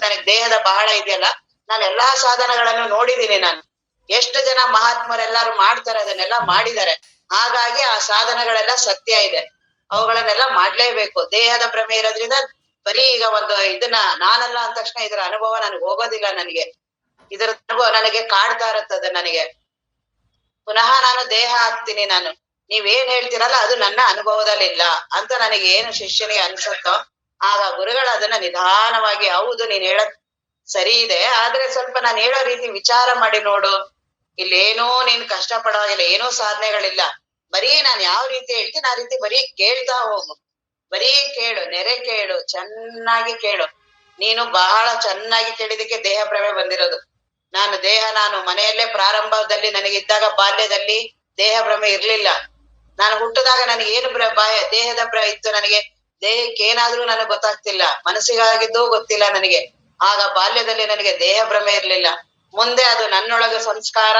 ನನಗೆ ದೇಹದ ಬಹಳ ಇದೆಯಲ್ಲ, ನಾನು ಎಲ್ಲಾ ಸಾಧನಗಳನ್ನು ನೋಡಿದೀನಿ. ನಾನು ಎಷ್ಟು ಜನ ಮಹಾತ್ಮರೆಲ್ಲಾರು ಮಾಡ್ತಾರೆ, ಅದನ್ನೆಲ್ಲ ಮಾಡಿದ್ದಾರೆ. ಹಾಗಾಗಿ ಆ ಸಾಧನಗಳೆಲ್ಲ ಸತ್ಯ ಇದೆ, ಅವುಗಳನ್ನೆಲ್ಲ ಮಾಡ್ಲೇಬೇಕು. ದೇಹದ ಭ್ರಮೆ ಇರೋದ್ರಿಂದ ಬರೀ ಈಗ ಒಂದು ಇದನ್ನ ನಾನಲ್ಲ ಅಂದ ತಕ್ಷಣ ಇದರ ಅನುಭವ ನನಗೆ ಹೋಗೋದಿಲ್ಲ. ನನಗೆ ಇದರ ಅನುಭವ ನನಗೆ ಕಾಡ್ತಾ ಇರುತ್ತದೆ. ನನಗೆ ಪುನಃ ನಾನು ದೇಹ ಆಗ್ತೀನಿ. ನಾನು ನೀವೇನ್ ಹೇಳ್ತೀರಲ್ಲ ಅದು ನನ್ನ ಅನುಭವದಲ್ಲಿಲ್ಲ ಅಂತ ನನಗೆ ಏನು ಶಿಷ್ಯನಿಗೆ ಅನ್ಸುತ್ತೋ ಆಗ ಗುರುಗಳು ಅದನ್ನ ನಿಧಾನವಾಗಿ, ಹೌದು ನೀನ್ ಹೇಳದ್ ಸರಿ ಇದೆ, ಆದ್ರೆ ಸ್ವಲ್ಪ ನಾನು ಹೇಳೋ ರೀತಿ ವಿಚಾರ ಮಾಡಿ ನೋಡು, ಇಲ್ಲೇನೋ ನೀನ್ ಕಷ್ಟ ಪಡೋವಾಗಿಲ್ಲ, ಏನೋ ಸಾಧನೆಗಳಿಲ್ಲ, ಬರೀ ನಾನ್ ಯಾವ ರೀತಿ ಹೇಳ್ತೀನಿ ಆ ರೀತಿ ಬರೀ ಕೇಳ್ತಾ ಹೋಗು, ಬರೀ ಕೇಳು, ನೆರೆ ಕೇಳು, ಚೆನ್ನಾಗಿ ಕೇಳು. ನೀನು ಬಹಳ ಚೆನ್ನಾಗಿ ಕೇಳಿದಕ್ಕೆ ದೇಹ ಭ್ರಮೆ ಬಂದಿರೋದು. ನಾನು ಮನೆಯಲ್ಲೇ ಪ್ರಾರಂಭದಲ್ಲಿ ನನಗಿದ್ದಾಗ ಬಾಲ್ಯದಲ್ಲಿ ದೇಹ ಭ್ರಮೆ ಇರ್ಲಿಲ್ಲ. ನಾನು ಹುಟ್ಟಿದಾಗ ನನಗೆ ಏನು ದೇಹದ ಇತ್ತು. ನನಗೆ ದೇಹಕ್ಕೆ ಏನಾದ್ರೂ ನನಗೆ ಗೊತ್ತಾಗ್ತಿಲ್ಲ, ಮನಸ್ಸಿಗಾಗಿದ್ದು ಗೊತ್ತಿಲ್ಲ ನನಗೆ. ಆಗ ಬಾಲ್ಯದಲ್ಲಿ ನನಗೆ ದೇಹ ಭ್ರಮೆ ಇರ್ಲಿಲ್ಲ. ಮುಂದೆ ಅದು ನನ್ನೊಳಗ ಸಂಸ್ಕಾರ,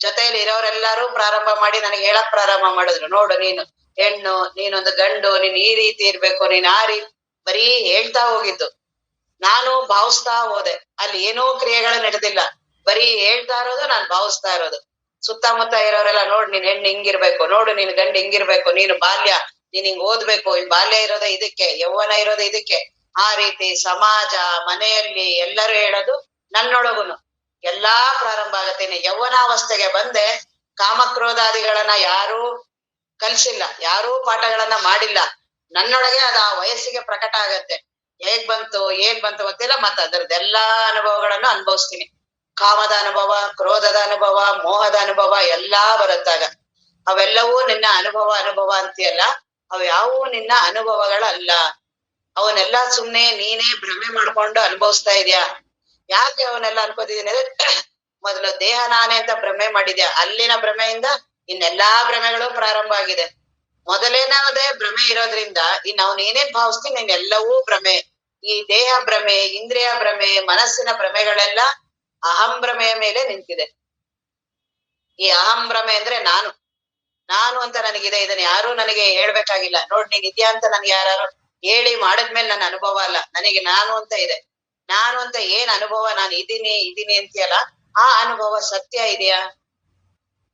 ಜೊತೆಯಲ್ಲಿ ಇರೋರೆಲ್ಲಾರು ಪ್ರಾರಂಭ ಮಾಡಿ ನನಗೆ ಹೇಳಕ್ ಪ್ರಾರಂಭ ಮಾಡಿದ್ರು. ನೋಡು ನೀನು ಹೆಣ್ಣು, ನೀನೊಂದು ಗಂಡು, ನೀನ್ ಈ ರೀತಿ ಇರ್ಬೇಕು, ನೀನ್ ಆ ರೀತಿ ಬರೀ ಹೇಳ್ತಾ ಹೋಗಿದ್ದು. ನಾನು ಭಾವಿಸ್ತಾ ಹೋದೆ, ಅಲ್ಲಿ ಏನೋ ಕ್ರಿಯೆಗಳು ನಡೆದಿಲ್ಲ, ಬರೀ ಹೇಳ್ತಾ ಇರೋದು, ನಾನ್ ಭಾವಿಸ್ತಾ ಇರೋದು. ಸುತ್ತಮುತ್ತ ಇರೋರೆಲ್ಲ ನೋಡ್ ನೀನ್ ಹೆಣ್ಣು ಹಿಂಗಿರ್ಬೇಕು, ನೋಡು ನೀನ್ ಗಂಡು ಹಿಂಗಿರ್ಬೇಕು, ನೀನು ಬಾಲ್ಯ ನೀನ್ ಹಿಂಗ್ ಓದ್ಬೇಕು, ಈ ಬಾಲ್ಯ ಇರೋದೇ ಇದಕ್ಕೆ, ಯೌವನ ಇರೋದೇ ಇದಕ್ಕೆ. ಆ ರೀತಿ ಸಮಾಜ, ಮನೆಯಲ್ಲಿ ಎಲ್ಲರೂ ಹೇಳೋದು, ನನ್ನೊಳಗುನು ಎಲ್ಲಾ ಪ್ರಾರಂಭ ಆಗತ್ತೇನೆ. ಯೌವನಾವಸ್ಥೆಗೆ ಬಂದೆ, ಕಾಮಕ್ರೋಧಾದಿಗಳನ್ನ ಯಾರೂ ಕಲ್ಸಿಲ್ಲ, ಯಾರೂ ಪಾಠಗಳನ್ನ ಮಾಡಿಲ್ಲ. ನನ್ನೊಳಗೆ ಅದು ಆ ವಯಸ್ಸಿಗೆ ಪ್ರಕಟ ಆಗತ್ತೆ. ಹೇಗ್ ಬಂತು ಏನ್ ಬಂತು ಗೊತ್ತಿಲ್ಲ, ಮತ್ತೆ ಅದರದ್ದೆಲ್ಲಾ ಅನುಭವಗಳನ್ನು ಅನುಭವಿಸ್ತೀನಿ. ಕಾಮದ ಅನುಭವ, ಕ್ರೋಧದ ಅನುಭವ, ಮೋಹದ ಅನುಭವ ಎಲ್ಲಾ ಬರುತ್ತಾಗ. ಅವೆಲ್ಲವೂ ನಿನ್ನ ಅನುಭವ ಅಂತೀಯಲ್ಲ, ಅವು ಯಾವುವು ನಿನ್ನ ಅನುಭವಗಳಲ್ಲ. ಅವನ್ನೆಲ್ಲ ಸುಮ್ನೆ ನೀನೇ ಭ್ರಮೆ ಮಾಡ್ಕೊಂಡು ಅನುಭವಿಸ್ತಾ ಇದೀಯಾ. ಯಾಕೆ ಅವನ್ನೆಲ್ಲ ಅನ್ಕೋತಿದೀನಿ ಅಂದ್ರೆ ಮೊದಲು ದೇಹ ನಾನೇ ಅಂತ ಭ್ರಮೆ ಮಾಡಿದ್ಯಾ, ಅಲ್ಲಿನ ಭ್ರಮೆಯಿಂದ ಇನ್ನೆಲ್ಲಾ ಭ್ರಮೆಗಳು ಪ್ರಾರಂಭ ಆಗಿದೆ. ಮೊದಲೇನಾದೇ ಭ್ರಮೆ ಇರೋದ್ರಿಂದ ಇನ್ನು ಅವ್ನು ಏನೇನ್ ಭಾವಿಸ್ತೀನಿ ಇನ್ನೆಲ್ಲವೂ ಭ್ರಮೆ. ಈ ದೇಹ ಭ್ರಮೆ, ಇಂದ್ರಿಯ ಭ್ರಮೆ, ಮನಸ್ಸಿನ ಭ್ರಮೆಗಳೆಲ್ಲ ಅಹಂ ಭ್ರಮೆಯ ಮೇಲೆ ನಿಂತಿದೆ. ಈ ಅಹಂ ಭ್ರಮೆ ಅಂದ್ರೆ ನಾನು ಅಂತ ನನಗಿದೆ, ಇದನ್ನ ಯಾರು ನನಗೆ ಹೇಳ್ಬೇಕಾಗಿಲ್ಲ. ನೋಡ್ ನೀನ್ ಇದ್ಯಾ ಅಂತ ನನ್ಗೆ ಯಾರು ಹೇಳಿ ಮಾಡಿದ್ಮೇಲೆ ನನ್ನ ಅನುಭವ ಅಲ್ಲ, ನನಗೆ ನಾನು ಅಂತ ಇದೆ. ನಾನು ಅಂತ ಏನ್ ಅನುಭವ, ನಾನು ಇದೀನಿ ಅಂತೀಯಲ್ಲ, ಆ ಅನುಭವ ಸತ್ಯ ಇದೆಯಾ?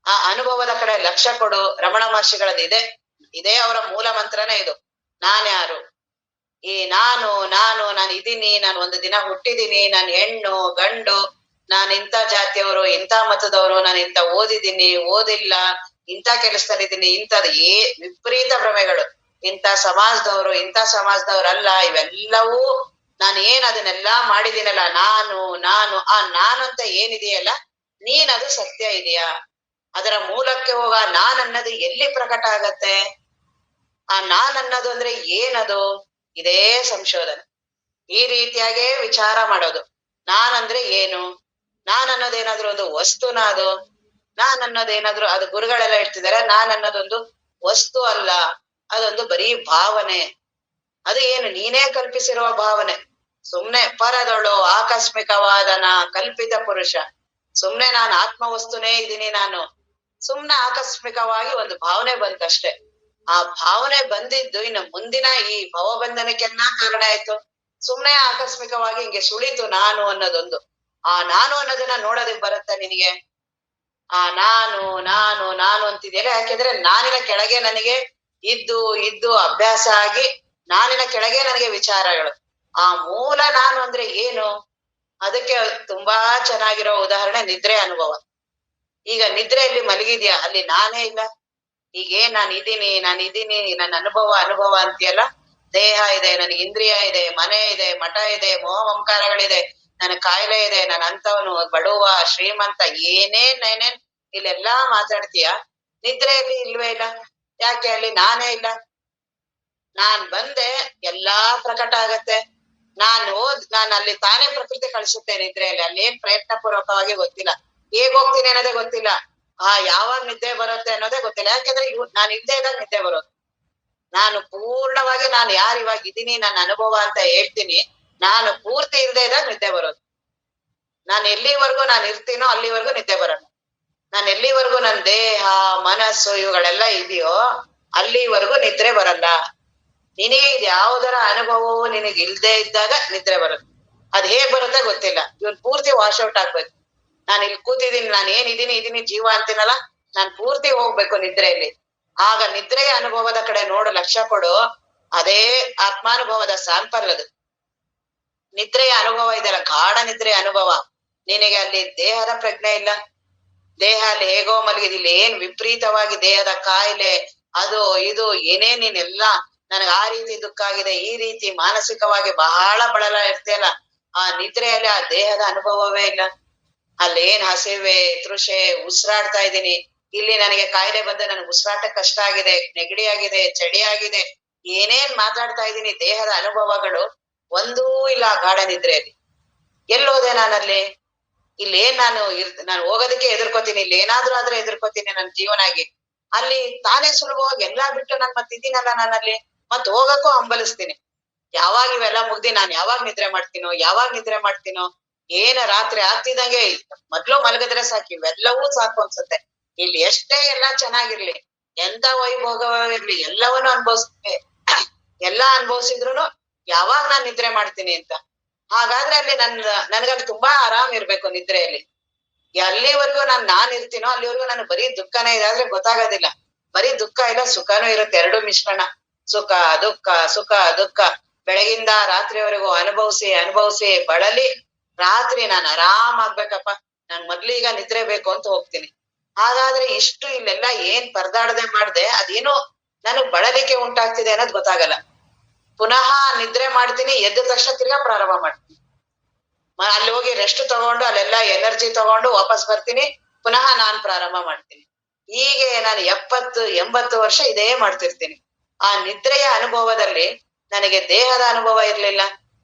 ಆ ಅನುಭವದ ಕಡೆ ಲಕ್ಷ್ಯ ಕೊಡು. ರಮಣ ಮಹರ್ಷಿಗಳದ್ದು ಇದೇ ಅವರ ಮೂಲ ಮಂತ್ರನೇ ಇದು. ನಾನ್ಯಾರು? ಈ ನಾನು ಇದೀನಿ, ನಾನು ಒಂದು ದಿನ ಹುಟ್ಟಿದೀನಿ, ನಾನು ಹೆಣ್ಣು ಗಂಡು, ನಾನು ಇಂಥ ಜಾತಿಯವರು, ಇಂಥ ಮತದವರು, ನಾನು ಇಂಥ ಓದಿದ್ದೀನಿ ಓದಿಲ್ಲ, ಇಂಥ ಕೆಲಸದಲ್ಲಿದ್ದೀನಿ, ಇಂಥದ್ದು ವಿಪರೀತ ಭ್ರಮೆಗಳು. ಇಂಥ ಸಮಾಜದವರು, ಇಂಥ ಸಮಾಜದವ್ರಲ್ಲ, ಇವೆಲ್ಲವೂ ನಾನು ಅದನ್ನೆಲ್ಲಾ ಮಾಡಿದ್ದೀನಲ್ಲ, ನಾನು ಆ ನಾನು ಅಂತ ಏನಿದೆಯಲ್ಲ, ನೀನದು ಸತ್ಯ ಇದೆಯಾ? ಅದರ ಮೂಲಕ್ಕೆ ಹೋಗ ನಾನನ್ನದು ಎಲ್ಲಿ ಪ್ರಕಟ ಆಗತ್ತೆ? ಆ ನಾನನ್ನದು ಅಂದ್ರೆ ಏನದು? ಇದೇ ಸಂಶೋಧನೆ. ಈ ರೀತಿಯಾಗೇ ವಿಚಾರ ಮಾಡೋದು. ನಾನಂದ್ರೆ ಏನು? ನಾನನ್ನೋದೇನಾದ್ರೂ ಒಂದು ವಸ್ತುನ? ಅದು ನಾನನ್ನೋದೇನಾದ್ರೂ, ಅದು ಗುರುಗಳೆಲ್ಲ ಹೇಳ್ತಿದಾರೆ, ನಾನನ್ನೋದೊಂದು ವಸ್ತು ಅಲ್ಲ, ಅದೊಂದು ಬರೀ ಭಾವನೆ. ಅದು ಏನು? ನೀನೇ ಕಲ್ಪಿಸಿರುವ ಭಾವನೆ. ಸುಮ್ನೆ ಪರದೊಳು ಆಕಸ್ಮಿಕವಾದನ ಕಲ್ಪಿತ ಪುರುಷ. ಸುಮ್ನೆ ನಾನು ಆತ್ಮವಸ್ತುನೇ ಇದ್ದೀನಿ, ನಾನು ಸುಮ್ನೆ ಆಕಸ್ಮಿಕವಾಗಿ ಒಂದು ಭಾವನೆ ಬಂತಷ್ಟೆ. ಆ ಭಾವನೆ ಬಂದಿದ್ದು ಇನ್ನು ಮುಂದಿನ ಈ ಭವಬಂಧನಕ್ಕೆಲ್ಲ ಕಾರಣ ಆಯ್ತು. ಸುಮ್ನೆ ಆಕಸ್ಮಿಕವಾಗಿ ಹಿಂಗೆ ಸುಳಿತು ನಾನು ಅನ್ನೋದೊಂದು. ಆ ನಾನು ಅನ್ನೋದನ್ನ ನೋಡೋದಕ್ ಬರುತ್ತ ನಿನಗೆ? ಆ ನಾನು ಅಂತಿದೆಯಲ್ಲ, ಯಾಕೆಂದ್ರೆ ನಾನಿನ ಕೆಳಗೆ ನನಗೆ ಇದ್ದು ಅಭ್ಯಾಸ ಆಗಿ ನಾನಿನ ಕೆಳಗೆ ನನಗೆ ವಿಚಾರಗಳು. ಆ ಮೂಲ ನಾನು ಅಂದ್ರೆ ಏನು? ಅದಕ್ಕೆ ತುಂಬಾ ಚೆನ್ನಾಗಿರೋ ಉದಾಹರಣೆ ನಿದ್ರೆ ಅನುಭವ. ಈಗ ನಿದ್ರೆಯಲ್ಲಿ ಮಲಗಿದ್ಯಾ, ಅಲ್ಲಿ ನಾನೇ ಇಲ್ಲ. ಈಗೇನ್ ನಾನು ಇದೀನಿ ನನ್ನ ಅನುಭವ ಅಂತೀಯಲ್ಲ, ದೇಹ ಇದೆ, ನನಗೆ ಇಂದ್ರಿಯ ಇದೆ, ಮನೆ ಇದೆ, ಮಠ ಇದೆ, ಮೋಹ ಮಮಕಾರಗಳಿದೆ, ನನ್ನ ಕಾಯಿಲೆ ಇದೆ, ನನ್ನ ಅಂತವನು ಬಡವ ಶ್ರೀಮಂತ, ಏನೇನ್ ಇಲ್ಲೆಲ್ಲಾ ಮಾತಾಡ್ತೀಯ. ನಿದ್ರೆಯಲ್ಲಿ ಇಲ್ವೇ ಇಲ್ಲ. ಯಾಕೆ? ಅಲ್ಲಿ ನಾನೇ ಇಲ್ಲ. ನಾನ್ ಬಂದೆ, ಎಲ್ಲಾ ಪ್ರಕಟ ಆಗತ್ತೆ. ನಾನು ಅಲ್ಲಿ ತಾನೇ ಪ್ರಕೃತಿ ಕಳಿಸುತ್ತೆ ನಿದ್ರೆಯಲ್ಲಿ. ಅಲ್ಲಿ ಏನ್ ಪ್ರಯತ್ನ ಪೂರ್ವಕವಾಗಿ ಗೊತ್ತಿಲ್ಲ. ಹೇಗ್ ಹೋಗ್ತೀನಿ ಅನ್ನೋದೇ ಗೊತ್ತಿಲ್ಲ. ಯಾವಾಗ ನಿದ್ದೆ ಬರುತ್ತೆ ಅನ್ನೋದೇ ಗೊತ್ತಿಲ್ಲ. ಯಾಕೆಂದ್ರೆ ನಾನು ಇಲ್ದೇ ಇದ್ದಾಗ ನಿದ್ದೆ ಬರೋದು. ನಾನು ಪೂರ್ಣವಾಗಿ ನಾನು ಯಾರು ಇವಾಗ ಇದೀನಿ, ನನ್ನ ಅನುಭವ ಅಂತ ಹೇಳ್ತೀನಿ, ನಾನು ಪೂರ್ತಿ ಇಲ್ದೇ ಇದ್ದಾಗ ನಿದ್ದೆ ಬರೋದು. ನಾನು ಎಲ್ಲಿವರೆಗೂ ನಾನು ಇರ್ತೀನೋ ಅಲ್ಲಿವರೆಗೂ ನಿದ್ದೆ ಬರೋಣ. ನಾನು ಎಲ್ಲಿವರೆಗೂ ನನ್ನ ದೇಹ ಮನಸ್ಸು ಇವುಗಳೆಲ್ಲ ಇದೆಯೋ ಅಲ್ಲಿವರೆಗೂ ನಿದ್ರೆ ಬರಲ್ಲ. ನಿನಗೆ ಇದು ಯಾವುದರ ಅನುಭವವು ನಿನಗೆ ಇಲ್ದೇ ಇದ್ದಾಗ ನಿದ್ರೆ ಬರುತ್ತೆ. ಅದ್ ಹೇಗ್ ಬರುತ್ತೆ ಗೊತ್ತಿಲ್ಲ. ಇವನ್ ಪೂರ್ತಿ ವಾಶ್ ಔಟ್ ಆಗ್ಬೇಕು. ನಾನು ಇಲ್ಲಿ ಕೂತಿದ್ದೀನಿ, ನಾನು ಇದೀನಿ ಜೀವ ಅಂತೀನಲ್ಲ, ನಾನ್ ಪೂರ್ತಿ ಹೋಗ್ಬೇಕು ನಿದ್ರೆಯಲ್ಲಿ. ಆಗ ನಿದ್ರೆಯ ಅನುಭವದ ಕಡೆ ನೋಡು, ಲಕ್ಷ್ಯ ಕೊಡು. ಅದೇ ಆತ್ಮಾನುಭವದ ಸ್ಯಾಂಪಲ್ ಅದು. ನಿದ್ರೆಯ ಅನುಭವ ಇದೆಯಲ್ಲ, ಗಾಢ ನಿದ್ರೆಯ ಅನುಭವ. ನಿನಗೆ ಅಲ್ಲಿ ದೇಹದ ಪ್ರಜ್ಞೆ ಇಲ್ಲ. ದೇಹ ಅಲ್ಲಿ ಹೇಗೋ ಮಲಗಿದಿಲ್ಲ, ಏನ್ ವಿಪರೀತವಾಗಿ ದೇಹದ ಕಾಯಿಲೆ, ಅದು ಇದು ಏನೇ ನೀನೆಲ್ಲ ನನಗೆ ಆ ರೀತಿ ದುಃಖ ಆಗಿದೆ, ಈ ರೀತಿ ಮಾನಸಿಕವಾಗಿ ಬಹಳ ಬಳಲ ಇರ್ತೀಯಲ್ಲ, ಆ ನಿದ್ರೆಯಲ್ಲಿ ಆ ದೇಹದ ಅನುಭವವೇ ಇಲ್ಲ. ಅಲ್ಲಿ ಏನ್ ಹಸಿವೆ, ತೃಷೆ, ಉಸಿರಾಡ್ತಾ ಇದ್ದೀನಿ. ಇಲ್ಲಿ ನನಗೆ ಕಾಯಿಲೆ ಬಂದು ನನಗೆ ಉಸಿರಾಟ ಕಷ್ಟ ಆಗಿದೆ, ನೆಗಡಿ ಆಗಿದೆ, ಚಳಿ ಆಗಿದೆ, ಏನೇನ್ ಮಾತಾಡ್ತಾ ಇದ್ದೀನಿ, ದೇಹದ ಅನುಭವಗಳು ಒಂದೂ ಇಲ್ಲ ಆ ಗಾಢ ನಿದ್ರೆಯಲ್ಲಿ. ಎಲ್ಲೋದೆ ನಾನಲ್ಲಿ? ಇಲ್ಲಿ ಏನ್ ನಾನು ಹೋಗೋದಕ್ಕೆ ಎದುರ್ಕೋತೀನಿ, ಇಲ್ಲಿ ಏನಾದ್ರೂ ಆದ್ರೆ ಎದುರ್ಕೋತೀನಿ ನನ್ ಜೀವನಾಗಿ. ಅಲ್ಲಿ ತಾನೇ ಸುಲಭವಾಗಿ ಎಲ್ಲಾ ಬಿಟ್ಟು ನಾನ್ ಮತ್ತಿದ್ದೀನಲ್ಲ, ನಾನಲ್ಲಿ ಮತ್ ಹೋಗಕ್ಕೂ ಹಂಬಲಿಸ್ತೀನಿ. ಯಾವಾಗ ಇವೆಲ್ಲ ಮುಗ್ದಿ ನಾನ್ ಯಾವಾಗ ನಿದ್ರೆ ಮಾಡ್ತೀನೋ, ಏನ ರಾತ್ರಿ ಆಗ್ತಿದಂಗೆ ಮೊದ್ಲು ಮಲಗಿದ್ರೆ ಸಾಕು, ಇವೆಲ್ಲವೂ ಸಾಕು ಅನ್ಸುತ್ತೆ. ಇಲ್ಲಿ ಎಷ್ಟೇ ಎಲ್ಲಾ ಚೆನ್ನಾಗಿರ್ಲಿ, ಎಂತ ವೈಭೋಗವಿರ್ಲಿ, ಎಲ್ಲವನ್ನೂ ಅನ್ಭವಿಸ್ತೀನಿ. ಎಲ್ಲಾ ಅನ್ಭವಿಸಿದ್ರುನು ಯಾವಾಗ ನಾನ್ ನಿದ್ರೆ ಮಾಡ್ತೀನಿ ಅಂತ. ಹಾಗಾದ್ರೆ ಅಲ್ಲಿ ನನ್ಗಲ್ಲಿ ತುಂಬಾ ಆರಾಮ್ ಇರ್ಬೇಕು ನಿದ್ರೆಯಲ್ಲಿ. ಎಲ್ಲಿವರೆಗೂ ನಾನ್ ಇರ್ತೀನೋ ಅಲ್ಲಿವರೆಗೂ ನನಗೆ ಬರೀ ದುಃಖನೇ ಇದೆ, ಆದ್ರೆ ಗೊತ್ತಾಗೋದಿಲ್ಲ. ಬರೀ ದುಃಖ ಇಲ್ಲ, ಸುಖನೂ ಇರುತ್ತೆ, ಎರಡು ಮಿಶ್ರಣ. ಸುಖ ದುಃಖ ಬೆಳಗಿಂದ ರಾತ್ರಿವರೆಗೂ ಅನುಭವಿಸಿ ಬಳಲಿ, ರಾತ್ರಿ ನಾನು ಆರಾಮ್ ಆಗ್ಬೇಕಪ್ಪ, ನಾನ್ ಮೊದ್ಲೀಗ ನಿದ್ರೆ ಬೇಕು ಅಂತ ಹೋಗ್ತೀನಿ. ಹಾಗಾದ್ರೆ ಇಷ್ಟು ಇಲ್ಲೆಲ್ಲ ಏನ್ ಪರದಾಡದೆ ಮಾಡ್ದೆ, ಅದೇನೋ ನನಗ್ ಬಳಲಿಕೆ ಉಂಟಾಗ್ತಿದೆ ಅನ್ನೋದು ಗೊತ್ತಾಗಲ್ಲ. ಪುನಃ ನಿದ್ರೆ ಮಾಡ್ತೀನಿ, ಎದ್ದ ತಕ್ಷಣ ತಿರ್ಗಾ ಪ್ರಾರಂಭ ಮಾಡ್ತೀನಿ. ಅಲ್ಲಿ ಹೋಗಿ ರೆಸ್ಟ್ ತಗೊಂಡು ಅಲ್ಲೆಲ್ಲ ಎನರ್ಜಿ ತಗೊಂಡು ವಾಪಸ್ ಬರ್ತೀನಿ, ಪುನಃ ನಾನ್ ಪ್ರಾರಂಭ ಮಾಡ್ತೀನಿ. ಹೀಗೆ ನಾನು 70-80 ವರ್ಷ ಇದೇ ಮಾಡ್ತಿರ್ತೀನಿ. ಆ ನಿದ್ರೆಯ ಅನುಭವದಲ್ಲಿ ನನಗೆ ದೇಹದ ಅನುಭವ ಇರ್ಲಿಲ್ಲ.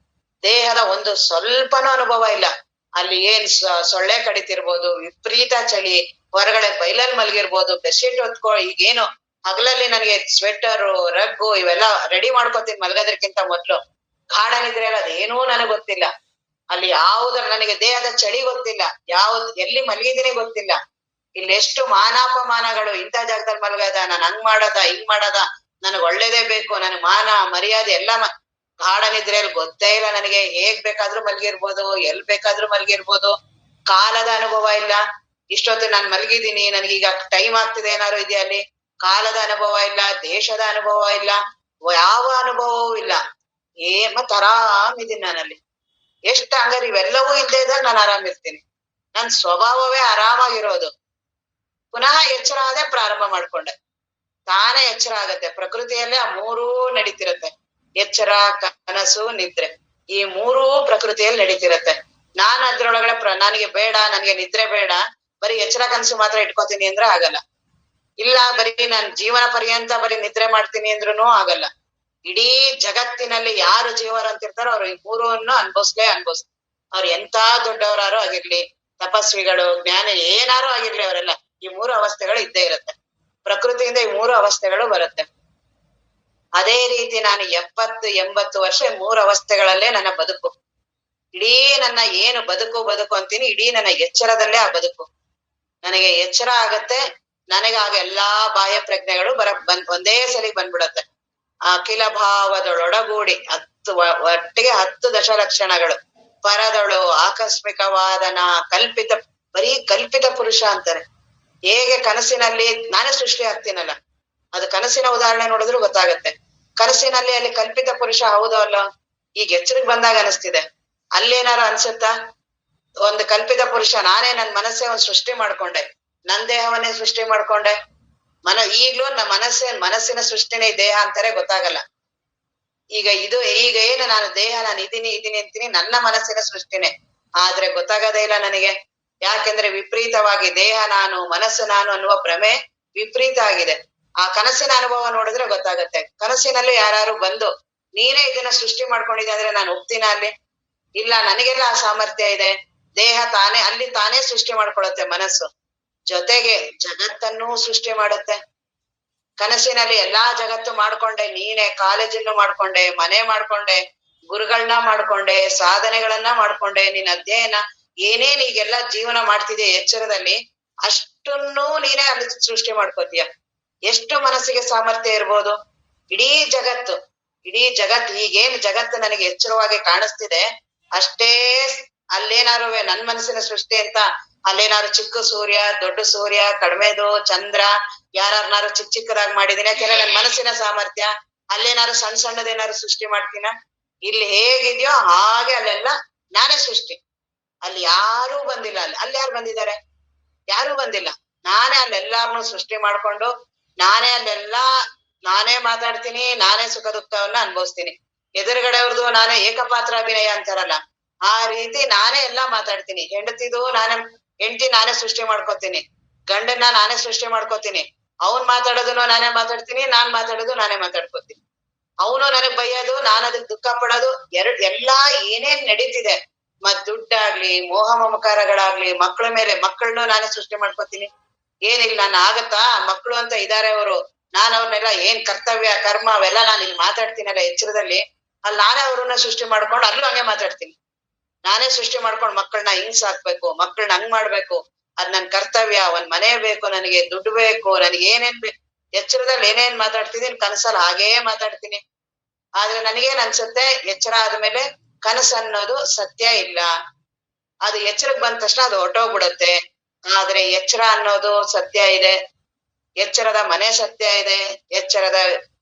ದೇಹದ ಒಂದು ಸ್ವಲ್ಪನೂ ಅನುಭವ ಇಲ್ಲ. ಅಲ್ಲಿ ಏನ್ ಸೊಳ್ಳೆ ಕಡಿತಿರ್ಬೋದು, ವಿಪರೀತ ಚಳಿ, ಹೊರಗಡೆ ಬೈಲಲ್ಲಿ ಮಲಗಿರ್ಬೋದು, ಬೆಡ್ಶೀಟ್ ಈಗೇನು ಹಗಲಲ್ಲಿ ನನಗೆ ಸ್ವೆಟರು, ರಗ್ಗು ಇವೆಲ್ಲ ರೆಡಿ ಮಾಡ್ಕೊತೀನಿ ಮಲಗೋದಕ್ಕಿಂತ ಮೊದ್ಲು. ಗಾಢ ನಿದ್ರೆ ಅದೇನೂ ನನಗ್ ಗೊತ್ತಿಲ್ಲ. ಅಲ್ಲಿ ಯಾವುದ್ರ ನನಗೆ ದೇಹದ ಚಳಿ ಗೊತ್ತಿಲ್ಲ, ಎಲ್ಲಿ ಮಲಗಿದೀನಿ ಗೊತ್ತಿಲ್ಲ. ಇಲ್ಲಿ ಎಷ್ಟು ಮಾನಾಪಮಾನಗಳು, ಇಂಥ ಜಾಗದಲ್ಲಿ ಮಲಗದ, ನಾನ್ ಹಂಗ್ ಮಾಡದ ಹಿಂಗ್ ಮಾಡದ, ನನಗ್ ಒಳ್ಳೇದೇ ಬೇಕು, ನನ್ ಮಾನ ಮರ್ಯಾದೆ ಎಲ್ಲ ಗಾಢ ನಿದ್ರೆಯಲ್ಲಿ ಗೊತ್ತೇ ಇಲ್ಲ ನನಗೆ. ಹೇಗ್ ಬೇಕಾದ್ರೂ ಮಲಗಿರ್ಬೋದು, ಎಲ್ ಬೇಕಾದ್ರೂ ಮಲಗಿರ್ಬೋದು. ಕಾಲದ ಅನುಭವ ಇಲ್ಲ. ಇಷ್ಟೊತ್ತು ನಾನ್ ಮಲಗಿದೀನಿ, ನನಗೀಗ ಟೈಮ್ ಆಗ್ತಿದೆ ಏನಾದ್ರು ಇದೆಯಾ ಅಲ್ಲಿ? ಕಾಲದ ಅನುಭವ ಇಲ್ಲ, ದೇಶದ ಅನುಭವ ಇಲ್ಲ, ಯಾವ ಅನುಭವವೂ ಇಲ್ಲ. ಮತ್ ಆರಾಮ್ ಇದೀನಿ ನಾನಲ್ಲಿ. ಹಂಗಾರೆ ಇವೆಲ್ಲವೂ ಇಲ್ಲದೆ ಇದ್ದಾಗ ನಾನು ಆರಾಮಿರ್ತೀನಿ. ನನ್ ಸ್ವಭಾವವೇ ಆರಾಮಾಗಿರೋದು. ಪುನಃ ಎಚ್ಚರ ಆದೆ ಪ್ರಾರಂಭ ಮಾಡ್ಕೊಂಡೆ. ತಾನೇ ಎಚ್ಚರ ಆಗತ್ತೆ. ಪ್ರಕೃತಿಯಲ್ಲೇ ಆ ಮೂರೂ ನಡೀತಿರತ್ತೆ. ಎಚ್ಚರ, ಕನಸು, ನಿದ್ರೆ, ಈ ಮೂರೂ ಪ್ರಕೃತಿಯಲ್ಲಿ ನಡೀತಿರತ್ತೆ. ನಾನ್ ಅದ್ರೊಳಗಡೆ ನನಗೆ ಬೇಡ, ನನಗೆ ನಿದ್ರೆ ಬೇಡ, ಬರೀ ಎಚ್ಚರ ಕನಸು ಮಾತ್ರ ಇಟ್ಕೋತೀನಿ ಅಂದ್ರೆ ಆಗಲ್ಲ. ಇಲ್ಲ ಬರೀ ನಾನ್ ಜೀವನ ಪರ್ಯಂತ ಬರೀ ನಿದ್ರೆ ಮಾಡ್ತೀನಿ ಅಂದ್ರೂ ಆಗಲ್ಲ. ಇಡೀ ಜಗತ್ತಿನಲ್ಲಿ ಯಾರು ಜೀವನ ಅಂತಿರ್ತಾರೋ ಅವ್ರು ಈ ಮೂರನ್ನು ಅನ್ಭವಿಸ್ತಾರೆ. ಅವ್ರು ಎಂತ ದೊಡ್ಡವರಾರು ಆಗಿರ್ಲಿ, ತಪಸ್ವಿಗಳು, ಜ್ಞಾನ ಏನಾರು ಆಗಿರ್ಲಿ, ಅವರೆಲ್ಲ ಈ ಮೂರು ಅವಸ್ಥೆಗಳು ಇದ್ದೇ ಇರುತ್ತೆ. ಪ್ರಕೃತಿಯಿಂದ ಈ ಮೂರು ಅವಸ್ಥೆಗಳು ಬರುತ್ತೆ. ಅದೇ ರೀತಿ ನಾನು 70-80 ವರ್ಷ ಮೂರು ಅವಸ್ಥೆಗಳಲ್ಲೇ ನನ್ನ ಬದುಕು. ಇಡೀ ನನ್ನ ಏನು ಬದುಕು ಅಂತೀನಿ, ಇಡೀ ನನ್ನ ಎಚ್ಚರದಲ್ಲೇ ಆ ಬದುಕು. ನನಗೆ ಎಚ್ಚರ ಆಗತ್ತೆ, ನನಗಾಗ ಎಲ್ಲಾ ಬಾಹ್ಯ ಪ್ರಜ್ಞೆಗಳು ಒಂದೇ ಸಲಿ ಬಂದ್ಬಿಡತ್ತೆ. ಅಖಿಲ ಭಾವದೊಳಗೂಡಿ ಒಟ್ಟಿಗೆ 10 ದಶಲಕ್ಷಣಗಳು. ಪರದಳು ಆಕಸ್ಮಿಕವಾದನ ಕಲ್ಪಿತ, ಬರೀ ಕಲ್ಪಿತ ಪುರುಷ ಅಂತಾರೆ. ಹೇಗೆ ಕನಸಿನಲ್ಲಿ ನಾನೇ ಸೃಷ್ಟಿ ಆಗ್ತೀನಲ್ಲ, ಅದು ಕನಸಿನ ಉದಾಹರಣೆ ನೋಡಿದ್ರು ಗೊತ್ತಾಗತ್ತೆ. ಕನಸಿನಲ್ಲಿ ಅಲ್ಲಿ ಕಲ್ಪಿತ ಪುರುಷ ಹೌದು ಅಲ್ಲ? ಈಗ ಎಚ್ಚರಿಕೆ ಬಂದಾಗ ಅನಿಸ್ತಿದೆ. ಅಲ್ಲೇನಾರು ಅನ್ಸುತ್ತಾ? ಒಂದು ಕಲ್ಪಿತ ಪುರುಷ ನಾನೇ, ನನ್ ಮನಸ್ಸೇ ಒಂದು ಸೃಷ್ಟಿ ಮಾಡ್ಕೊಂಡೆ, ನನ್ ದೇಹವನ್ನೇ ಸೃಷ್ಟಿ ಮಾಡ್ಕೊಂಡೆ. ಈಗ್ಲೂ ಮನಸ್ಸಿನ ಸೃಷ್ಟಿನೇ ದೇಹ ಅಂತಾರೆ, ಗೊತ್ತಾಗಲ್ಲ. ಈಗ ಏನು ನಾನು ದೇಹ, ನಾನು ಇದೀನಿ ಅಂತೀನಿ, ನನ್ನ ಮನಸ್ಸಿನ ಸೃಷ್ಟಿನೇ, ಆದ್ರೆ ಗೊತ್ತಾಗದೇ ಇಲ್ಲ ನನಗೆ. ಯಾಕೆಂದ್ರೆ ವಿಪರೀತವಾಗಿ ದೇಹ ನಾನು, ಮನಸ್ಸು ನಾನು ಅನ್ನುವ ಭ್ರಮೆ ವಿಪರೀತ ಆಗಿದೆ. ಆ ಕನಸಿನ ಅನುಭವ ನೋಡಿದ್ರೆ ಗೊತ್ತಾಗತ್ತೆ. ಕನಸಿನಲ್ಲಿ ಯಾರು ಬಂದು ನೀನೇ ಇದನ್ನ ಸೃಷ್ಟಿ ಮಾಡ್ಕೊಂಡಿದ್ದೆ ಅಂದ್ರೆ ನಾನು ಒಪ್ತೀನ ಅಲ್ಲಿ? ಇಲ್ಲ, ನನಗೆಲ್ಲ ಆ ಸಾಮರ್ಥ್ಯ ಇದೆ. ದೇಹ ತಾನೇ ಸೃಷ್ಟಿ ಮಾಡ್ಕೊಳತ್ತೆ ಮನಸ್ಸು. ಜೊತೆಗೆ ಜಗತ್ತನ್ನೂ ಸೃಷ್ಟಿ ಮಾಡುತ್ತೆ. ಕನಸಿನಲ್ಲಿ ಎಲ್ಲಾ ಜಗತ್ತು ಮಾಡ್ಕೊಂಡೆ, ನೀನೆ ಕಾಲೇಜನ್ನು ಮಾಡ್ಕೊಂಡೆ, ಮನೆ ಮಾಡ್ಕೊಂಡೆ, ಗುರುಗಳನ್ನ ಮಾಡ್ಕೊಂಡೆ, ಸಾಧನೆಗಳನ್ನ ಮಾಡ್ಕೊಂಡೆ, ನಿನ್ ಅಧ್ಯಯನ ಏನೇನ್ ಈಗೆಲ್ಲಾ ಜೀವನ ಮಾಡ್ತಿದ್ಯಾ ಎಚ್ಚರದಲ್ಲಿ, ಅಷ್ಟನ್ನೂ ನೀನೇ ಅಲ್ಲಿ ಸೃಷ್ಟಿ ಮಾಡ್ಕೋತೀಯ. ಎಷ್ಟು ಮನಸ್ಸಿಗೆ ಸಾಮರ್ಥ್ಯ ಇರ್ಬೋದು? ಇಡೀ ಜಗತ್ತು ಈಗೇನ್ ಜಗತ್ತು ನನಗೆ ಎಚ್ಚರವಾಗಿ ಕಾಣಿಸ್ತಿದೆ, ಅಷ್ಟೇ ಅಲ್ಲೇನಾರು ನನ್ ಮನಸ್ಸಿನ ಸೃಷ್ಟಿ ಅಂತ ಅಲ್ಲೇನಾರು ಚಿಕ್ಕ ಸೂರ್ಯ ದೊಡ್ಡ ಸೂರ್ಯ ಕಡಿಮೆದು ಚಂದ್ರ ಯಾರನ್ನಾರು ಚಿಕ್ಕ ಚಿಕ್ಕದಾಗಿ ಮಾಡಿದೀನಿ. ಯಾಕೆಂದ್ರೆ ನನ್ ಮನಸ್ಸಿನ ಸಾಮರ್ಥ್ಯ ಅಲ್ಲೇನಾರು ಸಣ್ಣ ಸಣ್ಣದೇನಾರು ಸೃಷ್ಟಿ ಮಾಡ್ತೀನ. ಇಲ್ಲಿ ಹೇಗಿದ್ಯೋ ಹಾಗೆ ಅಲ್ಲೆಲ್ಲ ನಾನೇ ಸೃಷ್ಟಿ. ಅಲ್ಲಿ ಯಾರೂ ಬಂದಿಲ್ಲ. ಅಲ್ಲಿ ಯಾರು ಬಂದಿದ್ದಾರೆ? ಯಾರೂ ಬಂದಿಲ್ಲ. ನಾನೇ ಅಲ್ಲೆಲ್ಲಾರ್ನು ಸೃಷ್ಟಿ ಮಾಡ್ಕೊಂಡು ನಾನೇ ಅಲ್ಲೆಲ್ಲಾ ನಾನೇ ಮಾತಾಡ್ತೀನಿ, ನಾನೇ ಸುಖ ದುಃಖವನ್ನ ಅನುಭವಿಸ್ತೀನಿ. ಎದುರುಗಡೆ ಅವ್ರದ್ದು ನಾನೇ ಏಕಪಾತ್ರಾಭಿನಯ ಅಂತಾರಲ್ಲ ಆ ರೀತಿ ನಾನೇ ಎಲ್ಲಾ ಮಾತಾಡ್ತೀನಿ. ಹೆಂಡತಿ ನಾನೇ ಸೃಷ್ಟಿ ಮಾಡ್ಕೋತೀನಿ, ಗಂಡನ್ನ ನಾನೇ ಸೃಷ್ಟಿ ಮಾಡ್ಕೋತೀನಿ. ಅವ್ನ್ ಮಾತಾಡೋದನ್ನು ನಾನೇ ಮಾತಾಡ್ತೀನಿ, ನಾನ್ ಮಾತಾಡೋದು ನಾನೇ ಮಾತಾಡ್ಕೋತೀನಿ. ಅವನು ನನಗ್ ಬೈಯೋದು, ನಾನ್ ಅದಕ್ ದುಃಖ ಪಡೋದು, ಎಲ್ಲಾ ಏನೇನ್ ನಡೀತಿದೆ ದುಡ್ಡಾಗ್ಲಿ ಮೋಹ ಮಮಕಾರಗಳಾಗ್ಲಿ ಮಕ್ಕಳ ಮೇಲೆ ಮಕ್ಕಳನ್ನು ನಾನೇ ಸೃಷ್ಟಿ ಮಾಡ್ಕೋತೀನಿ. ಏನಿಲ್ಲ ನಾನು ಆಗತ್ತಾ ಮಕ್ಕಳು ಅಂತ ಇದಾರೆ ಅವರು, ನಾನ್ ಅವ್ರನ್ನೆಲ್ಲ ಏನ್ ಕರ್ತವ್ಯ ಕರ್ಮ ಅವೆಲ್ಲ ನಾನು ಇಲ್ಲಿ ಮಾತಾಡ್ತೀನಲ್ಲ ಎಚ್ಚರದಲ್ಲಿ, ಅಲ್ಲಿ ನಾನೇ ಅವ್ರನ್ನ ಸೃಷ್ಟಿ ಮಾಡ್ಕೊಂಡು ಅಲ್ಲೂ ಹಂಗೆ ಮಾತಾಡ್ತೀನಿ. ನಾನೇ ಸೃಷ್ಟಿ ಮಾಡ್ಕೊಂಡು ಮಕ್ಕಳನ್ನ ಹಿಂಗ್ ಸಾಕ್ಬೇಕು, ಮಕ್ಕಳನ್ನ ಹಂಗ್ ಮಾಡ್ಬೇಕು, ಅದ್ ನನ್ ಕರ್ತವ್ಯ. ಒಂದ್ ಮನೆ ಬೇಕು ನನಗೆ, ದುಡ್ಡು ಬೇಕು, ನನಗೆ ಏನೇನ್ ಬೇಕು, ಎಚ್ಚರದಲ್ಲಿ ಏನೇನ್ ಮಾತಾಡ್ತಿದೀನಿ ಕನಸಲ್ಲಿ ಹಾಗೇ ಮಾತಾಡ್ತೀನಿ. ಆದ್ರೆ ನನಗೇನ್ ಅನ್ಸುತ್ತೆ, ಎಚ್ಚರ ಆದ್ಮೇಲೆ ಕನಸು ಅನ್ನೋದು ಸತ್ಯ ಇಲ್ಲ. ಅದು ಎಚ್ಚರಕ್ ಬಂದ ತಕ್ಷಣ ಅದು ಹೊರ್ಟೋಗ್ಬಿಡತ್ತೆ. ಆದ್ರೆ ಎಚ್ಚರ ಅನ್ನೋದು ಸತ್ಯ ಇದೆ. ಎಚ್ಚರದ ಮನೆ ಸತ್ಯ ಇದೆ, ಎಚ್ಚರದ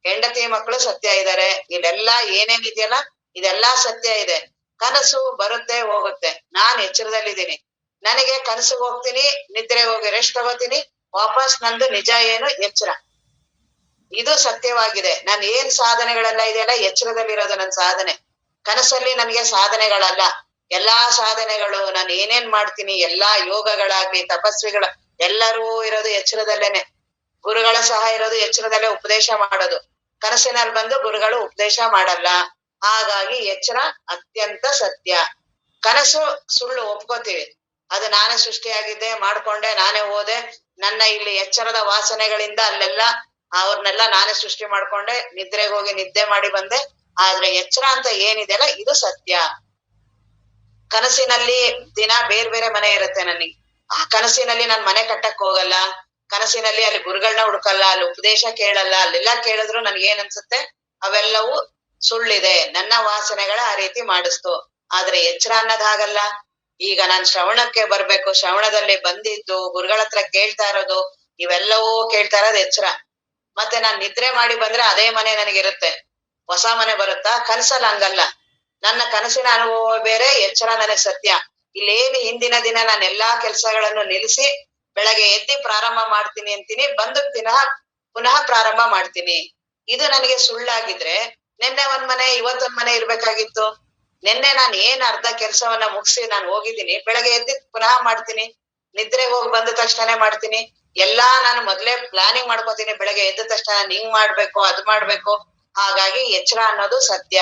ಹೆಂಡತಿ ಮಕ್ಕಳು ಸತ್ಯ ಇದ್ದಾರೆ. ಇಲ್ಲೆಲ್ಲಾ ಏನೇನಿದೆಯಲ್ಲ ಇದೆಲ್ಲಾ ಸತ್ಯ ಇದೆ. ಕನಸು ಬರುತ್ತೆ ಹೋಗುತ್ತೆ, ನಾನ್ ಎಚ್ಚರದಲ್ಲಿದ್ದೀನಿ. ನನಗೆ ಕನಸಿಗೆ ಹೋಗ್ತೀನಿ, ನಿದ್ರೆ ಹೋಗಿ ರೆಸ್ಟ್ ತಗೋತೀನಿ, ವಾಪಸ್ ನಂದು ನಿಜ ಏನು ಎಚ್ಚರ. ಇದು ಸತ್ಯವಾಗಿದೆ. ನಾನು ಏನ್ ಸಾಧನೆಗಳೆಲ್ಲ ಇದೆಯಲ್ಲ ಎಚ್ಚರದಲ್ಲಿರೋದು ನನ್ ಸಾಧನೆ. ಕನಸಲ್ಲಿ ನನಗೆ ಸಾಧನೆಗಳಲ್ಲ. ಎಲ್ಲಾ ಸಾಧನೆಗಳು ನಾನು ಏನೇನ್ ಮಾಡ್ತೀನಿ, ಎಲ್ಲಾ ಯೋಗಗಳಾಗ್ಲಿ ತಪಸ್ವಿಗಳ ಎಲ್ಲರೂ ಇರೋದು ಎಚ್ಚರದಲ್ಲೇನೆ. ಗುರುಗಳ ಸಹ ಇರೋದು ಎಚ್ಚರದಲ್ಲೇ ಉಪದೇಶ ಮಾಡೋದು. ಕನಸಿನಲ್ಲಿ ಬಂದು ಗುರುಗಳು ಉಪದೇಶ ಮಾಡಲ್ಲ. ಹಾಗಾಗಿ ಎಚ್ಚರ ಅತ್ಯಂತ ಸತ್ಯ. ಕನಸು ಸುಳ್ಳು ಒಪ್ಕೋತೀವಿ, ಅದು ನಾನೇ ಸೃಷ್ಟಿಯಾಗಿದ್ದೆ, ಮಾಡ್ಕೊಂಡೆ, ನಾನೇ ಹೋದೆ, ನನ್ನ ಇಲ್ಲಿ ಎಚ್ಚರದ ವಾಸನೆಗಳಿಂದ ಅಲ್ಲೆಲ್ಲ ಅವ್ರನ್ನೆಲ್ಲ ನಾನೇ ಸೃಷ್ಟಿ ಮಾಡ್ಕೊಂಡೆ, ನಿದ್ರೆಗೆ ಹೋಗಿ ನಿದ್ದೆ ಮಾಡಿ ಬಂದೆ. ಆದ್ರೆ ಎಚ್ಚರ ಅಂತ ಏನಿದೆಯಲ್ಲ ಇದು ಸತ್ಯ. ಕನಸಿನಲ್ಲಿ ದಿನ ಬೇರೆ ಬೇರೆ ಮನೆ ಇರುತ್ತೆ ನನಗೆ. ಆ ಕನಸಿನಲ್ಲಿ ನಾನ್ ಮನೆ ಕಟ್ಟಕ್ ಹೋಗಲ್ಲ, ಕನಸಿನಲ್ಲಿ ಅಲ್ಲಿ ಗುರುಗಳನ್ನ ಹುಡ್ಕಲ್ಲ, ಅಲ್ಲಿ ಉಪದೇಶ ಕೇಳಲ್ಲ. ಅಲ್ಲೆಲ್ಲಾ ಕೇಳಿದ್ರು ನನ್ಗೆ ಏನ್ ಅನ್ಸುತ್ತೆ, ಅವೆಲ್ಲವೂ ಸುಳ್ಳಿದೆ, ನನ್ನ ವಾಸನೆಗಳ ಆ ರೀತಿ ಮಾಡಿಸ್ತು. ಆದ್ರೆ ಎಚ್ಚರ ಅನ್ನೋದ್ ಹಾಗಲ್ಲ. ಈಗ ನಾನ್ ಶ್ರವಣಕ್ಕೆ ಬರ್ಬೇಕು, ಶ್ರವಣದಲ್ಲಿ ಬಂದಿದ್ದು ಗುರುಗಳ ಹತ್ರ ಕೇಳ್ತಾ ಇರೋದು ಇವೆಲ್ಲವೂ ಕೇಳ್ತಾ ಇರೋದು ಎಚ್ಚರ. ಮತ್ತೆ ನಾನ್ ನಿದ್ರೆ ಮಾಡಿ ಬಂದ್ರೆ ಅದೇ ಮನೆ ನನಗಿರುತ್ತೆ, ಹೊಸ ಮನೆ ಬರುತ್ತಾ? ಕನಸಲ್ಲ ಹಂಗಲ್ಲ. ನನ್ನ ಕನಸಿನ ಅನುಭವ ಬೇರೆ, ಎಚ್ಚರ ನನಗ್ ಸತ್ಯ. ಇಲ್ಲೇನು ಹಿಂದಿನ ದಿನ ನಾನು ಎಲ್ಲಾ ಕೆಲ್ಸಗಳನ್ನು ನಿಲ್ಲಿಸಿ ಬೆಳಗ್ಗೆ ಎದ್ದಿ ಪ್ರಾರಂಭ ಮಾಡ್ತೀನಿ ಅಂತೀನಿ, ಬಂದು ಪುನಃ ಪ್ರಾರಂಭ ಮಾಡ್ತೀನಿ. ಇದು ನನಗೆ ಸುಳ್ಳಾಗಿದ್ರೆ ನಿನ್ನೆ ಒಂದ್ ಮನೆ ಇವತ್ತೊಂದ್ ಮನೆ ಇರ್ಬೇಕಾಗಿತ್ತು. ನಿನ್ನೆ ನಾನು ಏನ್ ಅರ್ಧ ಕೆಲ್ಸವನ್ನ ಮುಗಿಸಿ ನಾನು ಹೋಗಿದ್ದೀನಿ, ಬೆಳಗ್ಗೆ ಎದ್ದಿ ಪುನಃ ಮಾಡ್ತೀನಿ. ನಿದ್ರೆಗೆ ಹೋಗಿ ಬಂದ ತಕ್ಷಣನೇ ಮಾಡ್ತೀನಿ. ಎಲ್ಲಾ ನಾನು ಮೊದ್ಲೇ ಪ್ಲಾನಿಂಗ್ ಮಾಡ್ಕೋತೀನಿ, ಬೆಳಗ್ಗೆ ಎದ್ದ ತಕ್ಷಣ ನಾನು ಹಿಂಗ್ ಮಾಡ್ಬೇಕು ಅದ್ ಮಾಡ್ಬೇಕು. ಹಾಗಾಗಿ ಎಚ್ಚರ ಅನ್ನೋದು ಸತ್ಯ.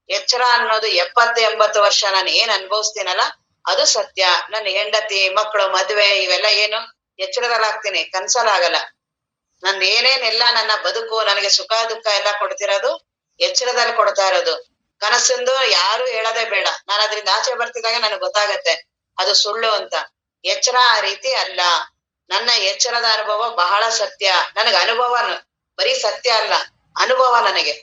ಎಚ್ಚರ ಅನ್ನೋದು 70-80 ವರ್ಷ ನಾನು ಏನ್ ಅನುಭವಿಸ್ತೀನಲ್ಲ ಅದು ಸತ್ಯ. ನನ್ನ ಹೆಂಡತಿ ಮಕ್ಕಳು ಮದ್ವೆ ಇವೆಲ್ಲ ಏನು ಎಚ್ಚರದಲ್ಲಾಗ್ತೀನಿ, ಕನ್ಸಲ್ಲಾಗಲ್ಲ. ನಂದ್ ಏನೇನೆಲ್ಲ ನನ್ನ ಬದುಕು ನನಗೆ ಸುಖ ದುಃಖ ಎಲ್ಲ ಕೊಡ್ತಿರೋದು ಎಚ್ಚರದಲ್ಲಿ ಕೊಡ್ತಾ ಇರೋದು. ಕನಸಿಂದು ಯಾರು ಹೇಳೋದೇ ಬೇಡ, ನಾನು ಅದ್ರಿಂದ ಆಚೆ ಬರ್ತಿದ್ದಾಗ ನನಗ್ ಗೊತ್ತಾಗತ್ತೆ ಅದು ಸುಳ್ಳು ಅಂತ. ಎಚ್ಚರ ಆ ರೀತಿ ಅಲ್ಲ. ನನ್ನ ಎಚ್ಚರದ ಅನುಭವ ಬಹಳ ಸತ್ಯ. ನನಗೆ ಅನುಭವ ಬರೀ ಸತ್ಯ ಅಲ್ಲ, ಅನುಭವ ನನಗೆ.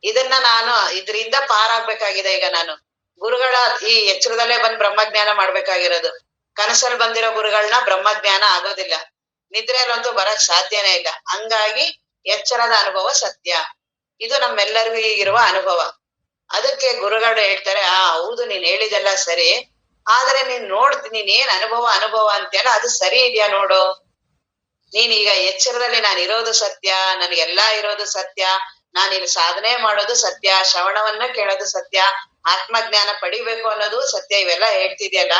ಇದನ್ನ ನಾನು ಇದ್ರಿಂದ ಪಾರಾಗ್ಬೇಕಾಗಿದೆ. ಈಗ ನಾನು ಗುರುಗಳ ಈ ಎಚ್ಚರದಲ್ಲೇ ಬಂದ್ ಬ್ರಹ್ಮಜ್ಞಾನ ಮಾಡ್ಬೇಕಾಗಿರೋದು. ಕನಸಲ್ಲಿ ಬಂದಿರೋ ಗುರುಗಳನ್ನ ಬ್ರಹ್ಮಜ್ಞಾನ ಆಗೋದಿಲ್ಲ, ನಿದ್ರೆಯಲ್ಲಂತೂ ಬರಕ್ ಸಾಧ್ಯನೇ ಇಲ್ಲ. ಹಂಗಾಗಿ ಎಚ್ಚರದ ಅನುಭವ ಸತ್ಯ. ಇದು ನಮ್ಮೆಲ್ಲರಿಗೂ ಈಗಿರುವ ಅನುಭವ. ಅದಕ್ಕೆ ಗುರುಗಳು ಹೇಳ್ತಾರೆ, ಹೌದು ನೀನ್ ಹೇಳಿದೆಲ್ಲ ಸರಿ, ಆದ್ರೆ ನೀನ್ ಏನ್ ಅನುಭವ ಅಂತೆಲ್ಲ ಅದು ಸರಿ ಇದೆಯಾ ನೋಡು. ನೀನೀಗ ಎಚ್ಚರದಲ್ಲಿ ನಾನು ಇರೋದು ಸತ್ಯ, ನನಗೆಲ್ಲಾ ಇರೋದು ಸತ್ಯ, ನಾನು ಇಲ್ಲಿ ಸಾಧನೆ ಮಾಡೋದು ಸತ್ಯ, ಶ್ರವಣವನ್ನ ಕೇಳೋದು ಸತ್ಯ, ಆತ್ಮಜ್ಞಾನ ಪಡಿಬೇಕು ಅನ್ನೋದು ಸತ್ಯ, ಇವೆಲ್ಲ ಹೇಳ್ತಿದ್ಯಲ್ಲ.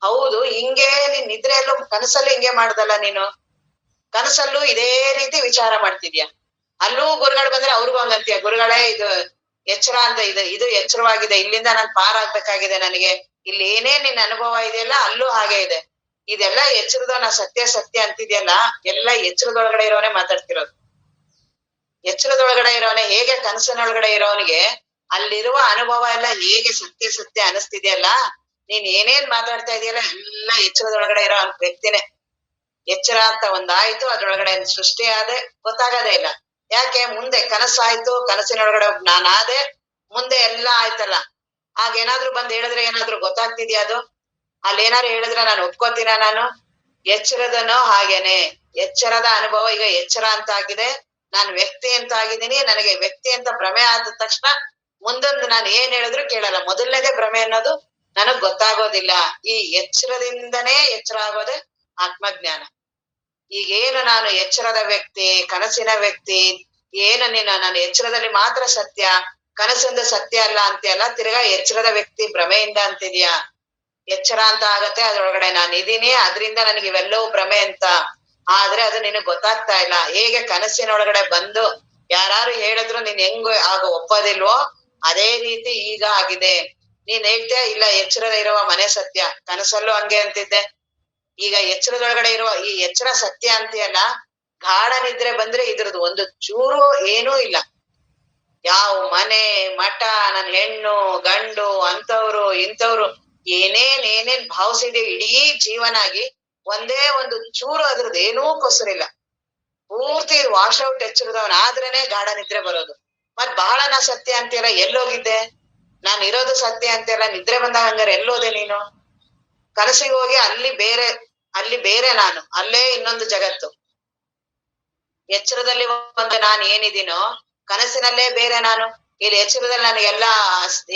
ಹೌದು, ಹಿಂಗೆ ನೀನ್ ನಿದ್ರೆಯಲ್ಲೂ ಕನಸಲ್ಲೂ ಹಿಂಗೆ ಮಾಡ್ದಲ್ಲ ನೀನು. ಕನಸಲ್ಲೂ ಇದೇ ರೀತಿ ವಿಚಾರ ಮಾಡ್ತಿದ್ಯಾ. ಅಲ್ಲೂ ಗುರುಗಳು ಬಂದ್ರೆ ಅವ್ರಿಗೂ ಹಂಗಂತೀಯ, ಗುರುಗಳೇ ಇದು ಎಚ್ಚರ ಅಂತ ಇದು ಎಚ್ಚರವಾಗಿದೆ, ಇಲ್ಲಿಂದ ನಾನ್ ಪಾರಾಗ್ಬೇಕಾಗಿದೆ, ನನಗೆ ಇಲ್ಲಿ ಏನೇ ನಿನ್ ಅನುಭವ ಇದೆಯಲ್ಲ ಅಲ್ಲೂ ಹಾಗೆ ಇದೆ. ಇದೆಲ್ಲ ಎಚ್ಚರದ ನಾ ಸತ್ಯ ಸತ್ಯ ಅಂತಿದ್ಯಲ್ಲ, ಎಲ್ಲ ಎಚ್ಚರದೊಳಗಡೆ ಇರೋನೆ ಮಾತಾಡ್ತಿರೋದು. ಎಚ್ಚರದೊಳಗಡೆ ಇರೋನೆ ಹೇಗೆ ಕನಸಿನೊಳಗಡೆ ಇರೋನಿಗೆ ಅಲ್ಲಿರುವ ಅನುಭವ ಎಲ್ಲ ಹೇಗೆ ಸತ್ಯ ಸತ್ಯ ಅನಿಸ್ತಿದ್ಯಲ್ಲ, ನೀನ್ ಏನೇನ್ ಮಾತಾಡ್ತಾ ಇದೆಯಲ್ಲ ಎಲ್ಲ ಎಚ್ಚರದೊಳಗಡೆ ಇರೋ ವ್ಯಕ್ತಿನೇ. ಎಚ್ಚರ ಅಂತ ಒಂದಾಯ್ತು, ಅದ್ರೊಳಗಡೆ ಸೃಷ್ಟಿ ಆದೆ ಗೊತ್ತಾಗದೇ ಇಲ್ಲ. ಯಾಕೆ? ಮುಂದೆ ಕನಸಾಯ್ತು, ಕನಸಿನೊಳಗಡೆ ನಾನಾದೆ, ಮುಂದೆ ಎಲ್ಲ ಆಯ್ತಲ್ಲ. ಏನಾದ್ರು ಬಂದ್ ಹೇಳಿದ್ರೆ ಏನಾದ್ರು ಗೊತ್ತಾಗ್ತಿದ್ಯಾ ಅದು? ಅಲ್ಲೇನಾರು ಹೇಳಿದ್ರೆ ನಾನು ಒಪ್ಕೋತೀನ ನಾನು? ಎಚ್ಚರದನೋ ಹಾಗೇನೆ. ಎಚ್ಚರದ ಅನುಭವ ಈಗ ಎಚ್ಚರ ಅಂತ ಆಗಿದೆ. ನಾನು ವ್ಯಕ್ತಿ ಅಂತ ಆಗಿದ್ದೀನಿ. ನನಗೆ ವ್ಯಕ್ತಿ ಅಂತ ಭ್ರಮೆ ಆದ ತಕ್ಷಣ ಮುಂದೊಂದು ನಾನು ಏನ್ ಹೇಳಿದ್ರು ಕೇಳಲ್ಲ. ಮೊದಲನೇದೇ ಭ್ರಮೆ ಅನ್ನೋದು ನನಗ್ ಗೊತ್ತಾಗೋದಿಲ್ಲ. ಈ ಎಚ್ಚರದಿಂದನೇ ಎಚ್ಚರ ಆಗೋದೇ ಆತ್ಮಜ್ಞಾನ. ಈಗೇನು ನಾನು ಎಚ್ಚರದ ವ್ಯಕ್ತಿ, ಕನಸಿನ ವ್ಯಕ್ತಿ, ಏನು ನೀನು ನಾನು ಎಚ್ಚರದಲ್ಲಿ ಮಾತ್ರ ಸತ್ಯ, ಕನಸಿಂದ ಸತ್ಯ ಅಲ್ಲ ಅಂತೀಯಲ್ಲ, ತಿರ್ಗಾ ಎಚ್ಚರದ ವ್ಯಕ್ತಿ ಭ್ರಮೆಯಿಂದ ಅಂತಿದ್ಯಾ? ಎಚ್ಚರ ಅಂತ ಆಗತ್ತೆ, ಅದ್ರೊಳಗಡೆ ನಾನು ಇದೀನಿ, ಅದ್ರಿಂದ ನನಗೆ ಇವೆಲ್ಲವೂ ಭ್ರಮೆ ಅಂತ. ಆದ್ರೆ ಅದು ನಿನಗ್ ಗೊತ್ತಾಗ್ತಾ ಇಲ್ಲ. ಹೇಗೆ ಕನಸಿನೊಳಗಡೆ ಬಂದು ಯಾರು ಹೇಳಿದ್ರು ನೀನ್ ಹೆಂಗ್ ಆಗ ಒಪ್ಪೋದಿಲ್ವೋ ಅದೇ ರೀತಿ ಈಗ ಆಗಿದೆ. ನೀನ್ ಹೇಳ್ತೀಯ ಇಲ್ಲ ಎಚ್ಚರದ ಇರುವ ಮನೆ ಸತ್ಯ, ಕನಸಲ್ಲೂ ಹಂಗೆ ಅಂತಿದ್ದೆ. ಈಗ ಎಚ್ಚರದೊಳಗಡೆ ಇರುವ ಈ ಎಚ್ಚರ ಸತ್ಯ ಅಂತೀಯಲ್ಲ, ಗಾಢ ನಿದ್ರೆ ಬಂದ್ರೆ ಇದ್ರದ್ದು ಒಂದು ಚೂರು ಏನೂ ಇಲ್ಲ. ಯಾವ ಮನೆ ಮಠ, ನನ್ ಹೆಣ್ಣು ಗಂಡು ಅಂತವ್ರು ಇಂಥವ್ರು ಏನೇನ್ ಭಾವಿಸಿದೀವಿ ಇಡೀ ಜೀವನಾಗಿ ಒಂದೇ ಒಂದು ಚೂರು ಅದ್ರದ್ದು ಏನೂ ಕೊಸರಿಲ್ಲ. ಪೂರ್ತಿ ವಾಶ್ ಔಟ್ ಎಚ್ಚರದವನ್ ಆದ್ರೇನೆ ಗಾಢ ನಿದ್ರೆ ಬರೋದು. ಮತ್ ಬಹಳ ನಾ ಸತ್ಯ ಅಂತೀಯಲ್ಲ, ಎಲ್ಲೋಗಿದ್ದೆ? ನಾನ್ ಇರೋದು ಸತ್ಯ ಅಂತೀಯಲ್ಲ, ನಿದ್ರೆ ಬಂದಾಗ ಹಂಗಾರೆ ಎಲ್ಲೋದೆ ನೀನು? ಕನಸಿಗೆ ಹೋಗಿ ಅಲ್ಲಿ ಬೇರೆ ನಾನು, ಅಲ್ಲೇ ಇನ್ನೊಂದು ಜಗತ್ತು. ಎಚ್ಚರದಲ್ಲಿ ಒಂದು ನಾನು ಏನಿದ್ದೀನೋ ಕನಸಿನಲ್ಲೇ ಬೇರೆ ನಾನು. ಇಲ್ಲಿ ಎಚ್ಚರದಲ್ಲಿ ನನಗೆಲ್ಲಾ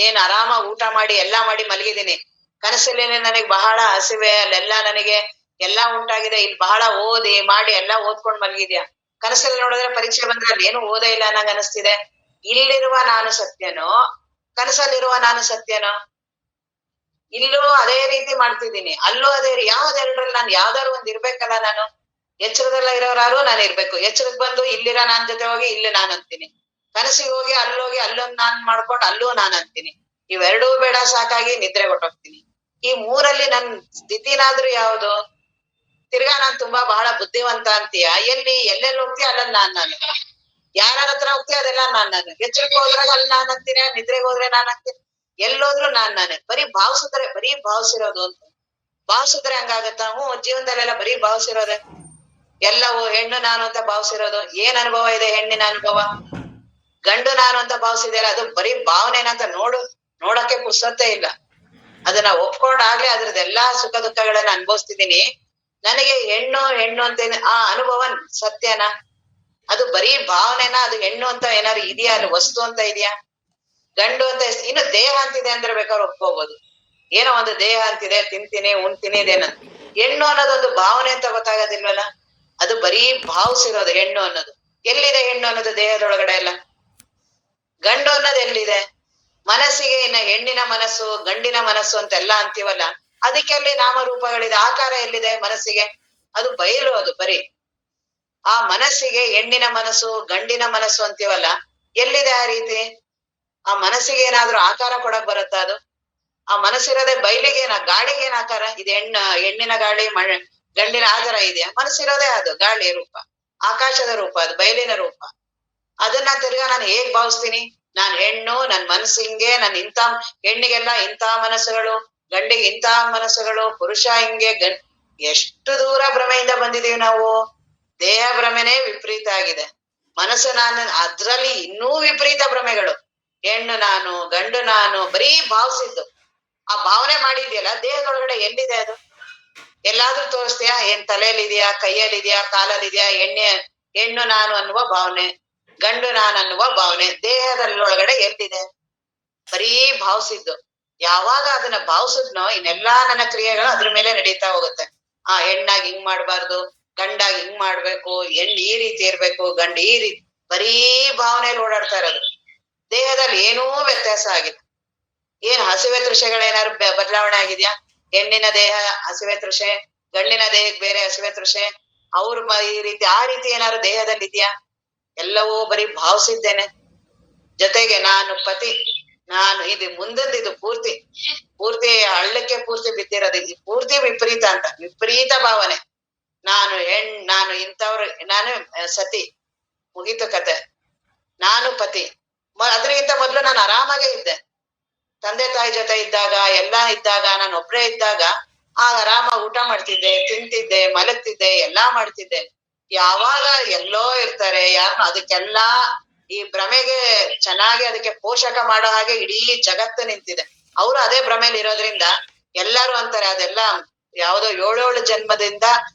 ಏನ್ ಆರಾಮ ಊಟ ಮಾಡಿ ಎಲ್ಲಾ ಮಾಡಿ ಮಲಗಿದ್ದೀನಿ. ಕನಸಲ್ಲಿ ನನಗೆ ಬಹಳ ಹಸಿವೆ, ಅಲ್ಲೆಲ್ಲಾ ನನಗೆ ಎಲ್ಲಾ ಉಂಟಾಗಿದೆ. ಇಲ್ಲಿ ಬಹಳ ಓದಿ ಮಾಡಿ ಎಲ್ಲಾ ಓದ್ಕೊಂಡ್ ಮಲಗಿದ್ಯಾ. ಕನಸಲ್ಲಿ ನೋಡಿದ್ರೆ ಪರೀಕ್ಷೆ ಬಂದ್ರೆ ಅಲ್ಲಿ ಏನು ಓದೇ ಇಲ್ಲ ಅನ್ನಂಗ್ ಅನಿಸ್ತಿದೆ. ಇಲ್ಲಿರುವ ನಾನು ಸತ್ಯನೋ, ಕನಸಲ್ಲಿರುವ ನಾನು ಸತ್ಯನೋ? ಇಲ್ಲೂ ಅದೇ ರೀತಿ ಮಾಡ್ತಿದ್ದೀನಿ, ಅಲ್ಲೂ ಅದೇ ಯಾವ್ದೆರಡ್ರಲ್ಲಿ ನಾನು ಯಾವ್ದಾರು ಒಂದ್ ಇರ್ಬೇಕಲ್ಲ ನಾನು. ಎಚ್ಚರದಲ್ಲ ಇರೋರಾರು ನಾನು ಇರ್ಬೇಕು. ಎಚ್ಚರಕ್ ಬಂದು ಇಲ್ಲಿರೋ ನಾನ್ ಜೊತೆ ಹೋಗಿ ಇಲ್ಲಿ ನಾನ್ ಅಂತೀನಿ. ಕನಸಿಗೆ ಹೋಗಿ ಅಲ್ಲೋಗಿ ಅಲ್ಲೊಂದ್ ನಾನ್ ಮಾಡ್ಕೊಂಡು ಅಲ್ಲೂ ನಾನ್ ಅಂತೀನಿ. ಇವೆರಡೂ ಬೇಡ ಸಾಕಾಗಿ ನಿದ್ರೆ ಹೊಟ್ಟೋಗ್ತೀನಿ. ಈ ಮೂರಲ್ಲಿ ನನ್ ಸ್ಥಿತಿನಾದ್ರೂ ಯಾವ್ದು? ತಿರ್ಗಾ ನಾನ್ ತುಂಬಾ ಬಹಳ ಬುದ್ಧಿವಂತ ಅಂತೀಯ, ಎಲ್ಲೆಲ್ಲಿ ಹೋಗ್ತೀಯ ಅಲ್ಲಲ್ಲಿ ನಾನು. ಯಾರ ಹತ್ರ ಹೋಗ್ತೀಯ ಅದೆಲ್ಲ ನಾನು. ಎಚ್ಚರಕ್ಕೆ ಹೋದ್ರಾಗ ಅಲ್ಲಿ ನಾನ್ ಅಂತೀನಿ, ನಿದ್ರೆಗೆ ಹೋದ್ರೆ ನಾನ್ ಅಂತೀನಿ. ಎಲ್ಲೋದ್ರು ನಾನೇ. ಬರೀ ಭಾವಿಸಿರೋದು ಅಂತ. ಭಾವಿಸಿದ್ರೆ ಹಂಗಾಗತ್ತ? ಜೀವನದಲ್ಲೆಲ್ಲ ಬರೀ ಭಾವಿಸಿರೋದೆ. ಎಲ್ಲವೂ ಹೆಣ್ಣು ನಾನು ಅಂತ ಭಾವಿಸಿರೋದು. ಏನ್ ಅನುಭವ ಇದೆ ಹೆಣ್ಣಿನ ಅನುಭವ? ಗಂಡು ನಾನು ಅಂತ ಭಾವಿಸಿದ್ಯಲ್ಲ, ಅದು ಬರೀ ಭಾವನೆನಂತ ನೋಡಕ್ಕೆ ಪುರ್ಸೊತ್ತೇ ಇಲ್ಲ. ಅದನ್ನ ಒಪ್ಕೊಂಡಾಗ್ಲೇ ಅದ್ರದ್ದೆಲ್ಲಾ ಸುಖ ದುಃಖಗಳನ್ನ ಅನ್ಭವಿಸ್ತಿದೀನಿ. ನನಗೆ ಹೆಣ್ಣು ಅಂತ ಆ ಅನುಭವ ಸತ್ಯನಾ? ಅದು ಬರೀ ಭಾವನೆನಾ? ಅದು ಹೆಣ್ಣು ಅಂತ ಏನಾದ್ರು ಇದೆಯಾ? ಅಲ್ಲಿ ವಸ್ತು ಅಂತ ಇದೆಯಾ? ಗಂಡು ಅಂತ ಇನ್ನು ದೇಹ ಅಂತಿದೆ ಅಂದ್ರೆ ಬೇಕಾದ್ರೆ ಒಪ್ಕೋಬಹುದು. ಏನೋ ಒಂದು ದೇಹ ಅಂತಿದೆ, ತಿಂತೀನಿ ಉಣ್ತೀನಿ ಇದೇನ. ಹೆಣ್ಣು ಅನ್ನೋದೊಂದು ಭಾವನೆ ಅಂತ ಗೊತ್ತಾಗೋದಿಲ್ವಲ್ಲ. ಅದು ಬರೀ ಭಾವಿಸಿರೋದು ಹೆಣ್ಣು ಅನ್ನೋದು. ಎಲ್ಲಿದೆ ಹೆಣ್ಣು ಅನ್ನೋದು ದೇಹದೊಳಗಡೆ ಎಲ್ಲ? ಗಂಡು ಅನ್ನೋದು ಎಲ್ಲಿದೆ? ಮನಸ್ಸಿಗೆ ಇನ್ನ ಹೆಣ್ಣಿನ ಮನಸ್ಸು ಗಂಡಿನ ಮನಸ್ಸು ಅಂತೆಲ್ಲ ಅಂತೀವಲ್ಲ, ಅದಕ್ಕೆಲ್ಲಿ ನಾಮರೂಪಗಳಿದೆ, ಆಕಾರ ಎಲ್ಲಿದೆ ಮನಸ್ಸಿಗೆ? ಅದು ಬಯಲು, ಅದು ಬರೀ. ಆ ಮನಸ್ಸಿಗೆ ಹೆಣ್ಣಿನ ಮನಸ್ಸು ಗಂಡಿನ ಮನಸ್ಸು ಅಂತೀವಲ್ಲ, ಎಲ್ಲಿದೆ ಆ ರೀತಿ? ಆ ಮನಸ್ಸಿಗೆ ಏನಾದ್ರೂ ಆಕಾರ ಕೊಡಕ್ ಬರುತ್ತಾ ಅದು? ಆ ಮನಸ್ಸಿರೋದೇ ಬಯಲಿಗೇನ, ಗಾಳಿಗೇನ್ ಆಕಾರ? ಇದು ಹೆಣ್ಣಿನ ಗಾಳಿ ಗಂಡಿನ ಆಧಾರ ಇದೆಯಾ? ಮನಸ್ಸಿರೋದೇ ಅದು ಗಾಳಿ ರೂಪ, ಆಕಾಶದ ರೂಪ, ಅದು ಬಯಲಿನ ರೂಪ. ಅದನ್ನ ತಿರ್ಗಾ ನಾನು ಹೇಗ್ ಭಾವಿಸ್ತೀನಿ? ನಾನ್ ಹೆಣ್ಣು, ನನ್ ಮನಸ್ಸು ಹಿಂಗೆ, ಹೆಣ್ಣಿಗೆಲ್ಲ ಇಂಥ ಮನಸ್ಸುಗಳು, ಗಂಡಿಗೆ ಇಂಥ ಮನಸ್ಸುಗಳು, ಪುರುಷ ಹಿಂಗೆ ಎಷ್ಟು ದೂರ ಭ್ರಮೆಯಿಂದ ಬಂದಿದೀವಿ ನಾವು. ದೇಹ ಭ್ರಮೆನೇ ವಿಪರೀತ ಆಗಿದೆ. ಮನಸ್ಸು ಅದ್ರಲ್ಲಿ ಇನ್ನೂ ವಿಪರೀತ ಭ್ರಮೆಗಳು. ಹೆಣ್ಣು ನಾನು ಗಂಡು ನಾನು ಬರೀ ಭಾವಿಸಿದ್ದು. ಆ ಭಾವನೆ ಮಾಡಿದ್ಯಲ್ಲ, ದೇಹದೊಳಗಡೆ ಎಲ್ಲಿದೆ ಅದು? ಎಲ್ಲಾದ್ರೂ ತೋರಿಸ್ತೀಯಾ? ಏನ್ ತಲೆಯಲ್ಲಿದ್ಯಾ, ಕೈಯಲ್ಲಿದ್ಯಾ, ಕಾಲಲ್ಲಿದ್ಯಾ? ಹೆಣ್ಣು ನಾನು ಅನ್ನುವ ಭಾವನೆ, ಗಂಡು ನಾನು ಅನ್ನುವ ಭಾವನೆ ದೇಹದಲ್ಲೊಳಗಡೆ ಎಲ್ಲಿದೆ? ಬರೀ ಭಾವಿಸಿದ್ದು. ಯಾವಾಗ ಅದನ್ನ ಭಾವಿಸಿದ್ನೋ ಇನ್ನೆಲ್ಲಾ ನನ್ನ ಕ್ರಿಯೆಗಳು ಅದ್ರ ಮೇಲೆ ನಡೀತಾ ಹೋಗುತ್ತೆ. ಹೆಣ್ಣಾಗಿ ಹಿಂಗ್ ಮಾಡ್ಬಾರ್ದು, ಗಂಡಾಗಿ ಹಿಂಗ್ ಮಾಡ್ಬೇಕು, ಹೆಣ್ಣು ಈ ರೀತಿ ಇರ್ಬೇಕು, ಗಂಡು ಈ ರೀತಿ, ಬರೀ ಭಾವನೆಯಲ್ಲಿ ಓಡಾಡ್ತಾ ಇರೋದು. ದೇಹದಲ್ಲಿ ಏನೂ ವ್ಯತ್ಯಾಸ ಆಗಿದೆ. ಏನ್ ಹಸಿವೆ ತೃಷೆಗಳೇನಾದ್ರು ಬದಲಾವಣೆ ಆಗಿದ್ಯಾ? ಹೆಣ್ಣಿನ ದೇಹ ಹಸಿವೆ ತೃಷೆ, ಗಂಡಿನ ದೇಹಕ್ಕೆ ಬೇರೆ ಹಸಿವೆ ತೃಷೆ, ಈ ರೀತಿ ಆ ರೀತಿ ಏನಾದ್ರು ದೇಹದಲ್ಲಿ ಇದೆಯಾ? ಎಲ್ಲವೂ ಬರೀ ಭಾವಿಸಿದ್ದೇನೆ. ಜೊತೆಗೆ ನಾನು ಪತಿ, ನಾನು ಇದು ಮುಂದೊಂದು ಇದು ಪೂರ್ತಿ ಹಳ್ಳಕ್ಕೆ ಪೂರ್ತಿ ಬಿದ್ದಿರೋದು. ಇದು ಪೂರ್ತಿ ವಿಪರೀತ ಅಂತ, ವಿಪರೀತ ಭಾವನೆ. ನಾನು ಇಂಥವ್ರು, ನಾನು ಸತಿ, ಮುಗೀತು ಕತೆ. ನಾನು ಪತಿ. ಅದ್ರಿಗಿಂತ ಮೊದ್ಲು ನಾನು ಆರಾಮಾಗೇ ಇದ್ದೆ. ತಂದೆ ತಾಯಿ ಜೊತೆ ಇದ್ದಾಗ, ಎಲ್ಲಾ ಇದ್ದಾಗ, ನಾನು ಒಬ್ರೇ ಇದ್ದಾಗ ಆರಾಮ ಊಟ ಮಾಡ್ತಿದ್ದೆ, ತಿಂತಿದ್ದೆ, ಮಲಗ್ತಿದ್ದೆ, ಎಲ್ಲಾ ಮಾಡ್ತಿದ್ದೆ. ಯಾವಾಗ ಎಲ್ಲೋ ಇರ್ತಾರೆ ಯಾರನ್ನೋ, ಅದಕ್ಕೆಲ್ಲಾ ಈ ಭ್ರಮೆಗೆ ಚೆನ್ನಾಗಿ ಅದಕ್ಕೆ ಪೋಷಕ ಮಾಡೋ ಹಾಗೆ ಇಡೀ ಜಗತ್ತು ನಿಂತಿದೆ. ಅವರು ಅದೇ ಭ್ರಮೆಯಲ್ಲಿ ಇರೋದ್ರಿಂದ ಎಲ್ಲರೂ ಅಂತಾರೆ ಅದೆಲ್ಲ ಯಾವ್ದೋ 7 ಜನ್ಮದಿಂದ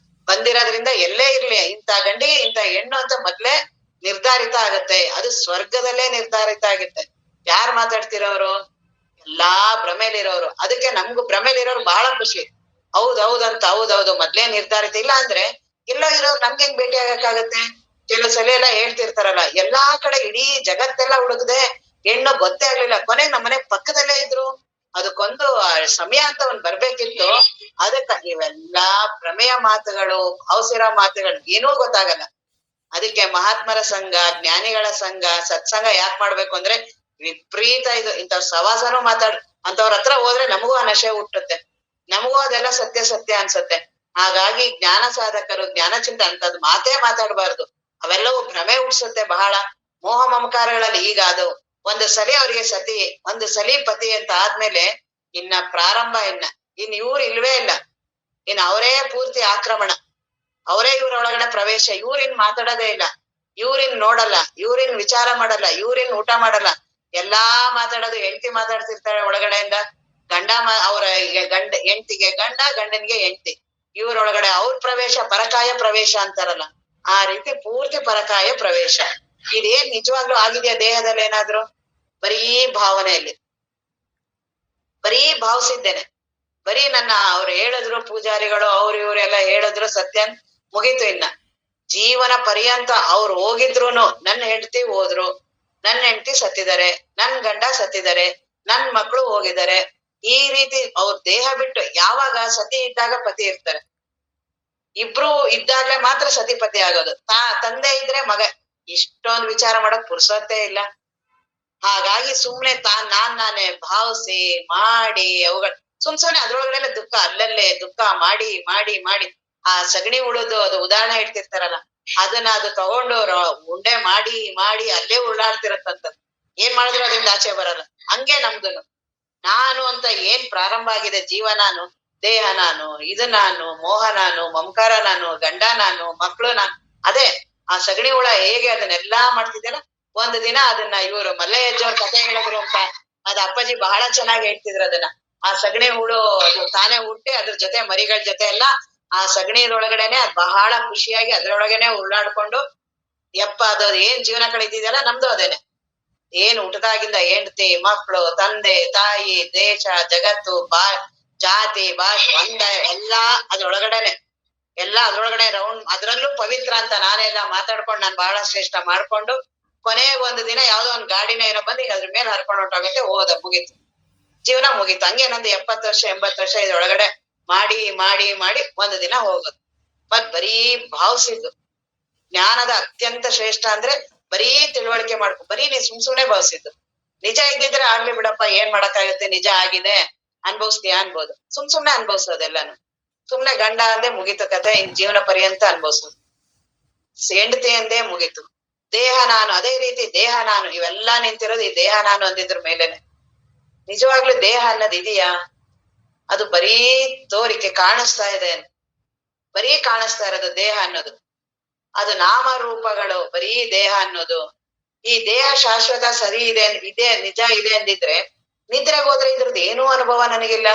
ಬಂದಿರೋದ್ರಿಂದ ಎಲ್ಲೇ ಇರ್ಲಿ ಇಂಥ ಗಂಡಿಗೆ ಇಂಥ ಹೆಣ್ಣು ಅಂತ ಮೊದ್ಲೇ ನಿರ್ಧಾರಿತ ಆಗತ್ತೆ. ಅದು ಸ್ವರ್ಗದಲ್ಲೇ ನಿರ್ಧಾರಿತ ಆಗುತ್ತೆ. ಯಾರ್ ಮಾತಾಡ್ತಿರೋರು? ಎಲ್ಲಾ ಭ್ರಮೆಲಿರೋರು. ಅದಕ್ಕೆ ನಮ್ಗೂ ಭ್ರಮೆಲಿರೋರು ಬಹಳ ಖುಷಿ. ಹೌದೌದಂತ ಹೌದೌದು ಮೊದ್ಲೇ ನಿರ್ಧಾರಿತ. ಇಲ್ಲ ಅಂದ್ರೆ ಎಲ್ಲೋ ಇರೋರು ನಮ್ಗೆ ಹೆಂಗ್ ಭೇಟಿ ಆಗಕ್ಕಾಗತ್ತೆ? ಕೆಲವು ಸಲ ಎಲ್ಲ ಹೇಳ್ತಿರ್ತಾರಲ್ಲ ಎಲ್ಲಾ ಕಡೆ ಇಡೀ ಜಗತ್ತೆಲ್ಲ ಹುಡುಕ್ದೆ ಹೆಣ್ಣು ಗೊತ್ತೇ ಆಗ್ಲಿಲ್ಲ. ಕೊನೆಗ್ ನಮ್ಮನೆ ಪಕ್ಕದಲ್ಲೇ ಇದ್ರು. ಅದಕ್ಕೊಂದು ಸಮಯ ಅಂತ ಒಂದ್ ಬರ್ಬೇಕಿತ್ತು. ಅದಕ್ಕ ಇವೆಲ್ಲಾ ಭ್ರಮೆಯ ಮಾತುಗಳು, ಭಾವಸಿರೋ ಮಾತುಗಳು ಏನೂ ಗೊತ್ತಾಗಲ್ಲ. ಅದಕ್ಕೆ ಮಹಾತ್ಮರ ಸಂಘ, ಜ್ಞಾನಿಗಳ ಸಂಘ, ಸತ್ಸಂಗ ಯಾಕ್ ಮಾಡ್ಬೇಕು ಅಂದ್ರೆ ವಿಪರೀತ ಇದು. ಇಂಥವ್ ಸವಾಸನೂ ಅಂತವ್ರ ಹತ್ರ ಹೋದ್ರೆ ನಮಗೂ ಆ ನಶೆ ಹುಟ್ಟುತ್ತೆ. ನಮಗೂ ಅದೆಲ್ಲ ಸತ್ಯ ಸತ್ಯ ಅನ್ಸತ್ತೆ. ಹಾಗಾಗಿ ಜ್ಞಾನ ಸಾಧಕರು, ಜ್ಞಾನ ಚಿಂತ ಅಂತದ್ ಮಾತೇ ಮಾತಾಡ್ಬಾರ್ದು. ಅವೆಲ್ಲವೂ ಭ್ರಮೆ ಹುಡ್ಸುತ್ತೆ ಬಹಳ. ಮೋಹ ಮಮಕಾರಗಳಲ್ಲಿ ಈಗ ಅದು ಒಂದು ಸಲಿ ಅವ್ರಿಗೆ ಸತಿ, ಒಂದು ಸಲಿ ಪತಿ ಅಂತ ಆದ್ಮೇಲೆ ಇನ್ನ ಪ್ರಾರಂಭ ಇನ್ ಇವ್ರು ಇಲ್ವೇ ಇಲ್ಲ. ಇನ್ ಅವರೇ ಪೂರ್ತಿ ಆಕ್ರಮಣ, ಅವರೇ ಇವ್ರೊಳಗಡೆ ಪ್ರವೇಶ. ಇವ್ರಿನ್ ಮಾತಾಡೋದೇ ಇಲ್ಲ, ಇವ್ರಿನ್ ನೋಡಲ್ಲ, ಇವ್ರಿನ್ ವಿಚಾರ ಮಾಡಲ್ಲ, ಇವ್ರಿನ್ ಊಟ ಮಾಡಲ್ಲ. ಎಲ್ಲಾ ಮಾತಾಡೋದು ಹೆಂಡತಿ ಮಾತಾಡ್ತಿರ್ತಾಳೆ ಒಳಗಡೆಯಿಂದ. ಅವ್ರ ಹೆಂಡತಿಗೆ ಗಂಡ, ಗಂಡನ್ಗೆ ಹೆಂಡತಿ. ಇವ್ರೊಳಗಡೆ ಅವ್ರ ಪ್ರವೇಶ, ಪರಕಾಯ ಪ್ರವೇಶ ಅಂತಾರಲ್ಲ ಆ ರೀತಿ ಪೂರ್ತಿ ಪರಕಾಯ ಪ್ರವೇಶ. ಇದೇನ್ ನಿಜವಾಗ್ಲೂ ಆಗಿದೆಯಾ ದೇಹದಲ್ಲಿ ಏನಾದ್ರು? ಬರೀ ಭಾವನೆಯಲ್ಲಿ, ಬರೀ ಭಾವಿಸಿದ್ದೇನೆ. ಬರೀ ನನ್ನ ಅವ್ರು ಹೇಳಿದ್ರು, ಪೂಜಾರಿಗಳು ಅವ್ರು ಇವ್ರೆಲ್ಲ ಹೇಳಿದ್ರು ಸತ್ಯ ಮುಗೀತು. ಇನ್ನ ಜೀವನ ಪರ್ಯಂತ ಅವ್ರು ಹೋಗಿದ್ರುನು ನನ್ನ ಹೆಂಡತಿ ಹೋದ್ರು, ನನ್ನ ಹೆಂಡತಿ ಸತ್ತಿದ್ದಾರೆ, ನನ್ ಗಂಡ ಸತ್ತಿದ್ದಾರೆ, ನನ್ ಮಕ್ಳು ಹೋಗಿದ್ದಾರೆ. ಈ ರೀತಿ ಅವ್ರ ದೇಹ ಬಿಟ್ಟು ಯಾವಾಗ ಸತಿ ಇದ್ದಾಗ ಪತಿ ಇರ್ತಾರೆ. ಇಬ್ರು ಇದ್ದಾಗ್ಲೇ ಮಾತ್ರ ಸತಿಪತಿ ಆಗೋದು. ತಂದೆ ಇದ್ರೆ ಮಗ. ಇಷ್ಟೊಂದು ವಿಚಾರ ಮಾಡಕ್ ಪುರ್ಸೊತ್ತೇ ಇಲ್ಲ. ಹಾಗಾಗಿ ಸುಮ್ನೆ ನಾನೇ ಭಾವಿಸಿ ಮಾಡಿ ಅವುಗಳು ಸುಮ್ನೆ ಅದ್ರೊಳಗಡೆ ದುಃಖ, ಅಲ್ಲಲ್ಲೇ ದುಃಖ ಮಾಡಿ ಮಾಡಿ ಮಾಡಿ ಆ ಸಗಣಿ ಉಳುದು ಅದು ಉದಾಹರಣೆ ಹೇಳ್ತಿರ್ತಾರಲ್ಲ, ಅದನ್ನ ಅದು ತಗೊಂಡು ಉಂಡೆ ಮಾಡಿ ಮಾಡಿ ಅಲ್ಲೇ ಉಳ್ಳಾಡ್ತಿರತ್ತಂತ. ಏನ್ ಮಾಡಿದ್ರು ಅದರಿಂದ ಆಚೆ ಬರಲ್ಲ. ಹಂಗೆ ನಮ್ದುನು ನಾನು ಅಂತ ಏನ್ ಪ್ರಾರಂಭ ಆಗಿದೆ ಜೀವ, ನಾನು ದೇಹ, ನಾನು ಇದು, ನಾನು ಮೋಹ, ನಾನು ಮಮಕಾರ, ನಾನು ಗಂಡ, ನಾನು ಮಕ್ಳು, ನಾನು ಅದೇ ಆ ಸಗಣಿ ಹುಳ ಹೇಗೆ ಅದನ್ನೆಲ್ಲಾ ಮಾಡ್ತಿದ್ದೇನ. ಒಂದು ದಿನ ಅದನ್ನ ಇವ್ರು ಮಲ್ಲೆಯಜ್ಜವ್ರ ಕಥೆ ಹೇಳಿದ್ರು ಅಂತ, ಅದ್ ಅಪ್ಪಾಜಿ ಬಹಳ ಚೆನ್ನಾಗಿ ಹೇಳ್ತಿದ್ರು ಅದನ್ನ. ಆ ಸಗಣಿ ಹುಳು ತಾನೇ ಹುಟ್ಟಿ ಅದ್ರ ಜೊತೆ ಮರಿಗಳ ಜೊತೆ ಎಲ್ಲ ಆ ಸಗಣಿಯೊಳಗಡೆನೆ ಅದ್ ಬಹಳ ಖುಷಿಯಾಗಿ ಅದ್ರೊಳಗನೆ ಉಳ್ಳಾಡ್ಕೊಂಡು ಅದು ಏನ್ ಜೀವನ ಕಳೀತಿದೆಯಲ್ಲ ನಮ್ದು ಅದೇನೆ. ಏನ್ ಹುಟ್ಟದಾಗಿಂದ ಹೆಂಡತಿ, ಮಕ್ಳು, ತಂದೆ, ತಾಯಿ, ದೇಶ, ಜಗತ್ತು, ಜಾತಿ, ಭಾಷೆ, ಒಂದ ಎಲ್ಲಾ ಅದ್ರೊಳಗಡೆನೆ. ಎಲ್ಲಾ ಅದ್ರೊಳಗಡೆ ರೌಂಡ್, ಅದ್ರಲ್ಲೂ ಪವಿತ್ರ ಅಂತ ನಾನೆಲ್ಲ ಮಾತಾಡ್ಕೊಂಡು ನಾನ್ ಬಹಳ ಶ್ರೇಷ್ಠ ಮಾಡ್ಕೊಂಡು ಕೊನೆಗೆ ಒಂದು ದಿನ ಯಾವ್ದೋ ಒಂದ್ ಗಾಡಿನ ಏನೋ ಬಂದು ಈಗ ಅದ್ರ ಮೇಲೆ ಹರ್ಕೊಂಡು ಹೊಂಟೋಗೈತೆ. ಹೋದ, ಮುಗೀತು, ಜೀವನ ಮುಗೀತು. ಹಂಗೆ ನಂದು 70 ವರ್ಷ 80 ವರ್ಷ ಇದ್ರೊಳಗಡೆ ಮಾಡಿ ಮಾಡಿ ಮಾಡಿ ಒಂದು ದಿನ ಹೋಗೋದು. ಬರೀ ಭಾವಿಸಿದ್ದು. ಜ್ಞಾನದ ಅತ್ಯಂತ ಶ್ರೇಷ್ಠ ಅಂದ್ರೆ ಬರೀ ತಿಳುವಳಿಕೆ ಬರೀ ನೀ ಸುಮ್ನೆ ಭಾವಿಸಿದ್ದು. ನಿಜ ಇದ್ದಿದ್ರೆ ಆಗ್ಲಿ ಬಿಡಪ್ಪ, ಏನ್ ಮಾಡಕ್ಕಾಗತ್ತೆ, ನಿಜ ಆಗಿದೆ ಅನ್ಭವಿಸ್ತೀಯ ಅನ್ಬೋದು. ಸುಮ್ನೆ ಅನ್ಭವಿಸೋದೆಲ್ಲಾನು. ಸುಮ್ನೆ ಗಂಡ ಅಂದೆ ಮುಗೀತು ಕತೆ, ಇನ್ ಜೀವನ ಪರ್ಯಂತ ಅನ್ಭವಿಸೋದು. ಹೆಂಡತಿ ಅಂದೇ ಮುಗೀತು. ದೇಹ ನಾನು, ಅದೇ ರೀತಿ ದೇಹ ನಾನು, ಇವೆಲ್ಲಾ ನಿಂತಿರೋದು ಈ ದೇಹ ನಾನು ಅಂದಿದ್ರ ಮೇಲೆನೆ. ನಿಜವಾಗ್ಲೂ ದೇಹ ಅನ್ನೋದು ಇದೆಯಾ? ಅದು ಬರೀ ತೋರಿಕೆ, ಕಾಣಿಸ್ತಾ ಇದೆ, ಬರೀ ಕಾಣಿಸ್ತಾ ಇರೋದು ದೇಹ ಅನ್ನೋದು. ಅದು ನಾಮರೂಪಗಳು, ಬರೀ ದೇಹ ಅನ್ನೋದು. ಈ ದೇಹ ಶಾಶ್ವತ ಸರಿ ಇದೆ ನಿಜ ಇದೆ ಅಂದಿದ್ರೆ ನಿದ್ರೆಗೆ ಹೋದ್ರೆ ಇದ್ರದ್ದು ಏನೂ ಅನುಭವ ನನಗಿಲ್ಲ.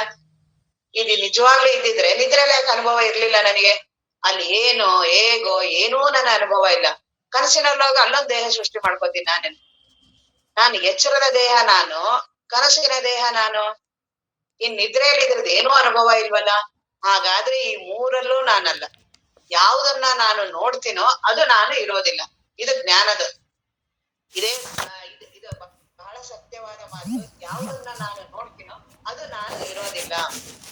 ಇದು ನಿಜವಾಗ್ಲೂ ಇದ್ದಿದ್ರೆ ನಿದ್ರೆಲ್ಲ ಯಾಕೆ ಅನುಭವ ಇರ್ಲಿಲ್ಲ ನನಗೆ? ಅಲ್ಲಿ ಏನೋ ಹೇಗೋ ಏನೂ ನನ್ನ ಅನುಭವ ಇಲ್ಲ. ಕನಸಿನಲ್ಲಾಗ ಅಲ್ಲೊಂದು ದೇಹ ಸೃಷ್ಟಿ ಮಾಡ್ಕೋತೀನಿ ನಾನು ಎಚ್ಚರದ ದೇಹ ನಾನು, ಕನಸಿನ ದೇಹ ನಾನು. ಇನ್ ನಿದ್ರೆಯಲ್ಲಿ ಇದ್ರದ್ದು ಏನೂ ಅನುಭವ ಇಲ್ವಲ್ಲ. ಹಾಗಾದ್ರೆ ಈ ಮೂರಲ್ಲೂ ನಾನಲ್ಲ. ಯಾವುದನ್ನ ನಾನು ನೋಡ್ತೀನೋ ಅದು ನಾನು ಇರೋದಿಲ್ಲ. ಇದು ಜ್ಞಾನದ ಇದು ಬಹಳ ಸತ್ಯವಾದ ಮಾತು. ಯಾವುದನ್ನ ನಾನು ನೋಡ್ತೀನೋ ಅದು ನಾನು ಇರೋದಿಲ್ಲ.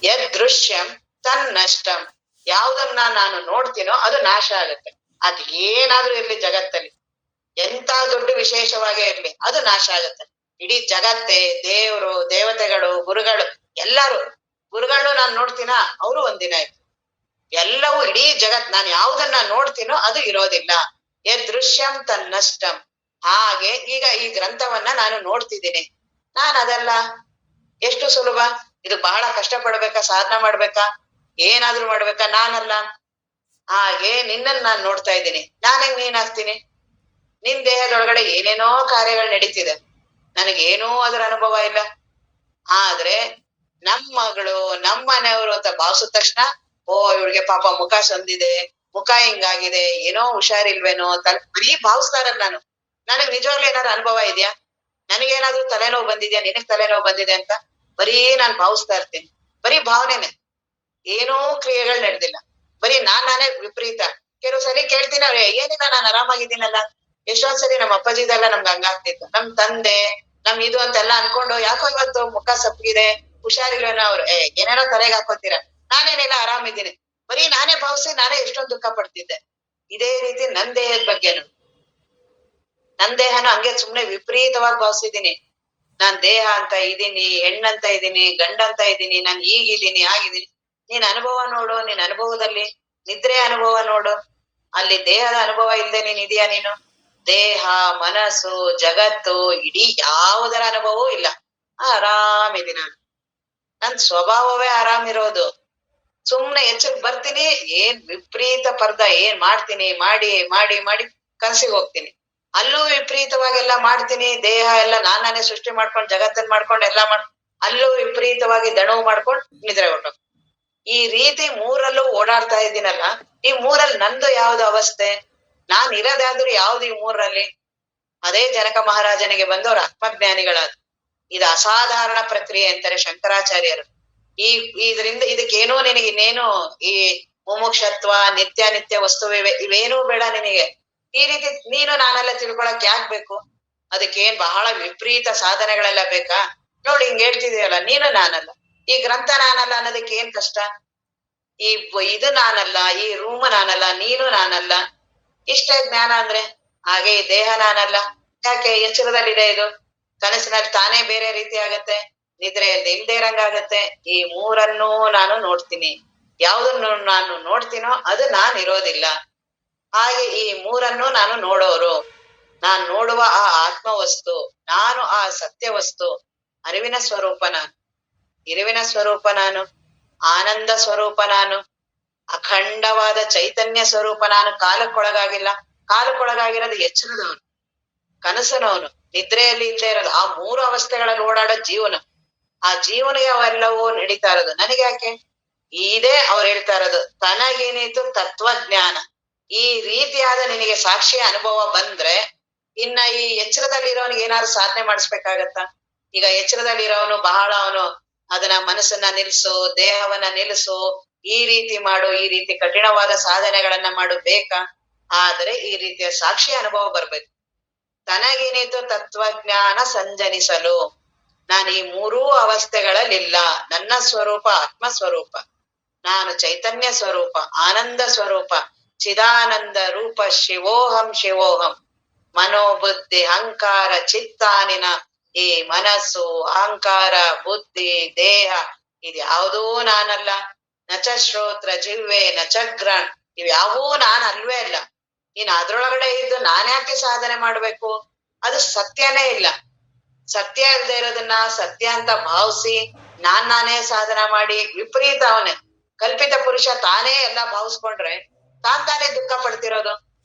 ಯದ್ ದೃಶ್ಯಂ ತನ್ನಷ್ಟಂ. ಯಾವುದನ್ನ ನಾನು ನೋಡ್ತೀನೋ ಅದು ನಾಶ ಆಗುತ್ತೆ. ಅದ್ ಏನಾದ್ರೂ ಇರ್ಲಿ ಜಗತ್ತಲ್ಲಿ, ಎಂತ ದೊಡ್ಡ ವಿಶೇಷವಾಗೇ ಇರ್ಲಿ, ಅದು ನಾಶ ಆಗುತ್ತೆ. ಇಡೀ ಜಗತ್ತೇ, ದೇವರು, ದೇವತೆಗಳು, ಗುರುಗಳು ಎಲ್ಲಾರು. ಗುರುಗಳು ನಾನು ನೋಡ್ತೀನ, ಅವರು ಒಂದಿನ ಆಯ್ತು. ಎಲ್ಲವೂ ಇಡೀ ಜಗತ್ ನಾನು ಯಾವುದನ್ನ ನೋಡ್ತೀನೋ ಅದು ಇರೋದಿಲ್ಲ. ದೃಶ್ಯಂ ತನ್ನಷ್ಟಂ. ಹಾಗೆ ಈಗ ಈ ಗ್ರಂಥವನ್ನ ನಾನು ನೋಡ್ತಿದ್ದೀನಿ, ನಾನ್ ಅದಲ್ಲ. ಎಷ್ಟು ಸುಲಭ ಇದು. ಬಹಳ ಕಷ್ಟ ಪಡ್ಬೇಕಾ, ಸಾಧನ ಮಾಡ್ಬೇಕಾ, ಏನಾದ್ರೂ ಮಾಡ್ಬೇಕಾ? ನಾನಲ್ಲ. ಹಾಗೆ ನಿನ್ನನ್ನು ನಾನು ನೋಡ್ತಾ ಇದ್ದೀನಿ, ನಾನೇಗ್ ನೀನಾಗ್ತೀನಿ? ನಿನ್ ದೇಹದೊಳಗಡೆ ಏನೇನೋ ಕಾರ್ಯಗಳು ನಡೀತಿದೆ, ನನಗೇನೂ ಅದರ ಅನುಭವ ಇಲ್ಲ. ಆದ್ರೆ ನಮ್ ಮಗಳು ನಮ್ ಮನೆಯವರು ಅಂತ ಭಾವಿಸಿದ ತಕ್ಷಣ ಓ ಇವ್ಳಿಗೆ ಪಾಪ ಮುಖ ಸಂದಿದೆ, ಮುಖ ಹಿಂಗಾಗಿದೆ, ಏನೋ ಹುಷಾರಿಲ್ವೇನೋ ಅಂತ ಬರೀ ಭಾವಿಸ್ತಾರದ್ ನಾನು. ನನಗ್ ನಿಜವಾಗ್ಲೂ ಏನಾದ್ರು ಅನುಭವ ಇದೆಯಾ? ನನಗೇನಾದ್ರೂ ತಲೆನೋವು ಬಂದಿದ್ಯಾ, ನಿನಗ್ ತಲೆನೋವು ಬಂದಿದೆ ಅಂತ ಬರೀ ನಾನ್ ಭಾವಿಸ್ತಾ ಇರ್ತೀನಿ. ಬರೀ ಭಾವನೆನೆ, ಏನೂ ಕ್ರಿಯೆಗಳು ನಡೆದಿಲ್ಲ. ಬರೀ ನಾನೇ ವಿಪರೀತ. ಕೆಲವು ಸರಿ ಕೇಳ್ತೀನಿ ಅವ್ರೆ ಏನಿಲ್ಲ ನಾನ್ ಆರಾಮಾಗಿದ್ದೀನಲ್ಲ. ಎಷ್ಟೊಂದ್ ಸರಿ ನಮ್ಮ ಅಪ್ಪಾಜಿದೆಲ್ಲ ನಮ್ಗ್ ಹಂಗಾಗ್ತಿತ್ತು. ನಮ್ ತಂದೆ ನಮ್ ಇದು ಅಂತೆಲ್ಲ ಅನ್ಕೊಂಡು ಯಾಕೋ ಇವತ್ತು ಮುಖ ಸಪ್ಪಗಿದೆ, ಹುಷಾರಿಲ್ವೇನೋ ಅವ್ರು ಏನೇನೋ ತಲೆಗ್ ಹಾಕೋತೀರ. ನಾನೇನಿಲ್ಲ ಆರಾಮಿದ್ದೀನಿ. ಬರೀ ನಾನೇ ಭಾವಿಸಿ ನಾನೇ ಎಷ್ಟೊಂದ್ ದುಃಖ ಪಡ್ತಿದ್ದೆ. ಇದೇ ರೀತಿ ನನ್ ದೇಹದ ಬಗ್ಗೆನು. ನನ್ ದೇಹನ ಹಂಗೆ ಸುಮ್ನೆ ವಿಪರೀತವಾಗಿ ಭಾವಿಸಿದೀನಿ. ನಾನ್ ದೇಹ ಅಂತ ಇದೀನಿ, ಹೆಣ್ಣಂತ ಇದೀನಿ, ಗಂಡಂತ ಇದೀನಿ, ನಾನ್ ಹೀಗಿದೀನಿ ಆಗಿದೀನಿ. ನೀನ್ ಅನುಭವ ನೋಡು, ನಿನ್ ಅನುಭವದಲ್ಲಿ ನಿದ್ರೆ ಅನುಭವ ನೋಡು. ಅಲ್ಲಿ ದೇಹದ ಅನುಭವ ಇಲ್ದೆ ನೀನ್ ಇದೀಯಾ ನೀನು? ದೇಹ, ಮನಸ್ಸು, ಜಗತ್ತು ಇಡೀ ಯಾವುದರ ಅನುಭವವೂ ಇಲ್ಲ. ಆರಾಮಿದೀನಿ ನಾನು. ನನ್ ಸ್ವಭಾವವೇ ಆರಾಮಿರೋದು. ಸುಮ್ನೆ ಎಚ್ಚರಿಕೆ ಬರ್ತೀನಿ, ಏನ್ ವಿಪರೀತ ಪರ್ದ ಏನ್ ಮಾಡ್ತೀನಿ, ಮಾಡಿ ಮಾಡಿ ಮಾಡಿ ಕನ್ಸಿಗೆ ಹೋಗ್ತೀನಿ. ಅಲ್ಲೂ ವಿಪರೀತವಾಗೆಲ್ಲ ಮಾಡ್ತೀನಿ, ದೇಹ ಎಲ್ಲ ನಾನೇ ಸೃಷ್ಟಿ ಮಾಡ್ಕೊಂಡು ಜಗತ್ತನ್ ಮಾಡ್ಕೊಂಡು ಎಲ್ಲಾ ಅಲ್ಲೂ ವಿಪರೀತವಾಗಿ ದಣವು ಮಾಡ್ಕೊಂಡು ನಿದ್ರೆ ಹೊರ್ಟೋಗ್ತೀನಿ. ಈ ರೀತಿ ಮೂರಲ್ಲೂ ಓಡಾಡ್ತಾ ಇದ್ದೀನಲ್ಲ, ಈ ಮೂರಲ್ಲಿ ನಂದು ಯಾವ್ದು ಅವಸ್ಥೆ? ನಾನ್ ಇರೋದಾದ್ರೂ ಯಾವ್ದು ಈ ಮೂರಲ್ಲಿ? ಅದೇ ಜನಕ ಮಹಾರಾಜನಿಗೆ ಬಂದವರು ಆತ್ಮಜ್ಞಾನಿಗಳಾದ್ರು. ಇದು ಅಸಾಧಾರಣ ಪ್ರಕ್ರಿಯೆ ಅಂತಾರೆ ಶಂಕರಾಚಾರ್ಯರು. ಇದರಿಂದ ಇದಕ್ಕೇನೋ ನಿನಗೆ ಇನ್ನೇನು ಈ ಮುಮುಕ್ಷತ್ವ, ನಿತ್ಯ ವಸ್ತುವಿವೆ ಇವೇನೂ ಬೇಡ ನಿನಗೆ. ಈ ರೀತಿ ನೀನು ನಾನೆಲ್ಲ ತಿಳ್ಕೊಳಕ್ ಯಾಕ್ ಬೇಕು? ಅದಕ್ಕೇನ್ ಬಹಳ ವಿಪರೀತ ಸಾಧನೆಗಳೆಲ್ಲ ಬೇಕಾ? ನೋಡಿ ಹಿಂಗ್ ಹೇಳ್ತಿದೀಯಲ್ಲ, ನೀನು ನಾನಲ್ಲ, ಈ ಗ್ರಂಥ ನಾನಲ್ಲ ಅನ್ನೋದಕ್ಕೆ ಏನ್ ಕಷ್ಟ? ಇದು ನಾನಲ್ಲ, ಈ ರೂಮ್ ನಾನಲ್ಲ, ನೀನು ನಾನಲ್ಲ, ಇಷ್ಟೇ ಜ್ಞಾನ ಅಂದ್ರೆ. ಹಾಗೆ ಈ ದೇಹ ನಾನಲ್ಲ, ಯಾಕೆ ಎಚ್ಚರದಲ್ಲಿದೆ ಇದು? ಕನಸಿನಲ್ಲಿ ತಾನೇ ಬೇರೆ ರೀತಿ ಆಗತ್ತೆ, ನಿದ್ರೆಯಲ್ಲಿ ಇಲ್ದೇ ಇರಂಗಾಗತ್ತೆ. ಈ ಮೂರನ್ನೂ ನಾನು ನೋಡ್ತೀನಿ. ಯಾವ್ದನ್ನು ನಾನು ನೋಡ್ತೀನೋ ಅದು ನಾನ್ ಇರೋದಿಲ್ಲ. ಹಾಗೆ ಈ ಮೂರನ್ನೂ ನಾನು ನೋಡೋರು. ನಾನ್ ನೋಡುವ ಆ ಆತ್ಮವಸ್ತು, ನಾನು ಆ ಸತ್ಯ ವಸ್ತು, ಅರಿವಿನ ಸ್ವರೂಪ ನಾನು, ಇರುವಿನ ಸ್ವರೂಪ ನಾನು, ಆನಂದ ಸ್ವರೂಪ ನಾನು, ಅಖಂಡವಾದ ಚೈತನ್ಯ ಸ್ವರೂಪ ನಾನು. ಕಾಲಕ್ಕೊಳಗಾಗಿಲ್ಲ. ಕಾಲಕ್ಕೊಳಗಾಗಿರೋದು ಎಚ್ಚರದವನು, ಕನಸನವನು, ನಿದ್ರೆಯಲ್ಲಿ ಇಲ್ಲದೆ ಇರೋದು. ಆ ಮೂರು ಅವಸ್ಥೆಗಳಲ್ಲಿ ಓಡಾಡೋ ಜೀವನ. ಆ ಜೀವನಿಗೆ ಅವೆಲ್ಲವೂ ನಡೀತಾ ಇರೋದು. ನನಗೆ ಯಾಕೆ? ಇದೇ ಅವ್ರು ಹೇಳ್ತಾ ಇರೋದು, ತನಗೇನಿತು ತತ್ವಜ್ಞಾನ. ಈ ರೀತಿಯಾದ ನಿನಗೆ ಸಾಕ್ಷಿಯ ಅನುಭವ ಬಂದ್ರೆ ಇನ್ನ ಈ ಎಚ್ಚರದಲ್ಲಿರೋನಿಗೆ ಏನಾದ್ರು ಸಾಧನೆ ಮಾಡಿಸ್ಬೇಕಾಗತ್ತಾ? ಈಗ ಎಚ್ಚರದಲ್ಲಿರೋನು ಬಹಳ ಅವನು ಅದನ್ನ ಮನಸ್ಸನ್ನ ನಿಲ್ಸು, ದೇಹವನ್ನ ನಿಲ್ಸು, ಈ ರೀತಿ ಮಾಡು, ಈ ರೀತಿ ಕಠಿಣವಾದ ಸಾಧನೆಗಳನ್ನ ಮಾಡು ಬೇಕಾ? ಆದ್ರೆ ಈ ರೀತಿಯ ಸಾಕ್ಷಿ ಅನುಭವ ಬರ್ಬೇಕು. ತನಗೇನಿತು ತತ್ವಜ್ಞಾನ ಸಂಜನಿಸಲು. ನಾನು ಈ ಮೂರೂ ಅವಸ್ಥೆಗಳಲ್ಲಿಲ್ಲ. ನನ್ನ ಸ್ವರೂಪ ಆತ್ಮ ಸ್ವರೂಪ, ನಾನು ಚೈತನ್ಯ ಸ್ವರೂಪ, ಆನಂದ ಸ್ವರೂಪ, ಚಿದಾನಂದ ರೂಪ, ಶಿವೋಹಂ ಶಿವೋಹಂ. ಮನೋಬುದ್ಧಿ ಅಹಂಕಾರ ಚಿತ್ತಾನಿನ ಈ ಮನಸ್ಸು, ಅಹಂಕಾರ, ಬುದ್ಧಿ, ದೇಹ ಇದ್ಯಾವುದೂ ನಾನಲ್ಲ. ನಚ ಶ್ರೋತ್ರ ಜಿಹ್ವೆ ನಚ ಗ್ರಹಣ್ ಇವ್ಯಾವೂ ನಾನ್ ಅಲ್ವೇ ಅಲ್ಲ. ಇನ್ ಅದ್ರೊಳಗಡೆ ಇದ್ದು ನಾನ್ಯಾಕೆ ಸಾಧನೆ ಮಾಡ್ಬೇಕು? ಅದು ಸತ್ಯನೇ ಇಲ್ಲ. ಸತ್ಯ ಇಲ್ದೇ ಇರೋದನ್ನ ಸತ್ಯ ಅಂತ ಭಾವಿಸಿ ನಾನೇ ಸಾಧನ ಮಾಡಿ ವಿಪರೀತ ಅವನೇ ಕಲ್ಪಿತ ಪುರುಷ ತಾನೇ ಎಲ್ಲ ಭಾವಿಸ್ಕೊಂಡ್ರೆ ತಾನೇ ದುಃಖ ಪಡ್ತಿರೋದು.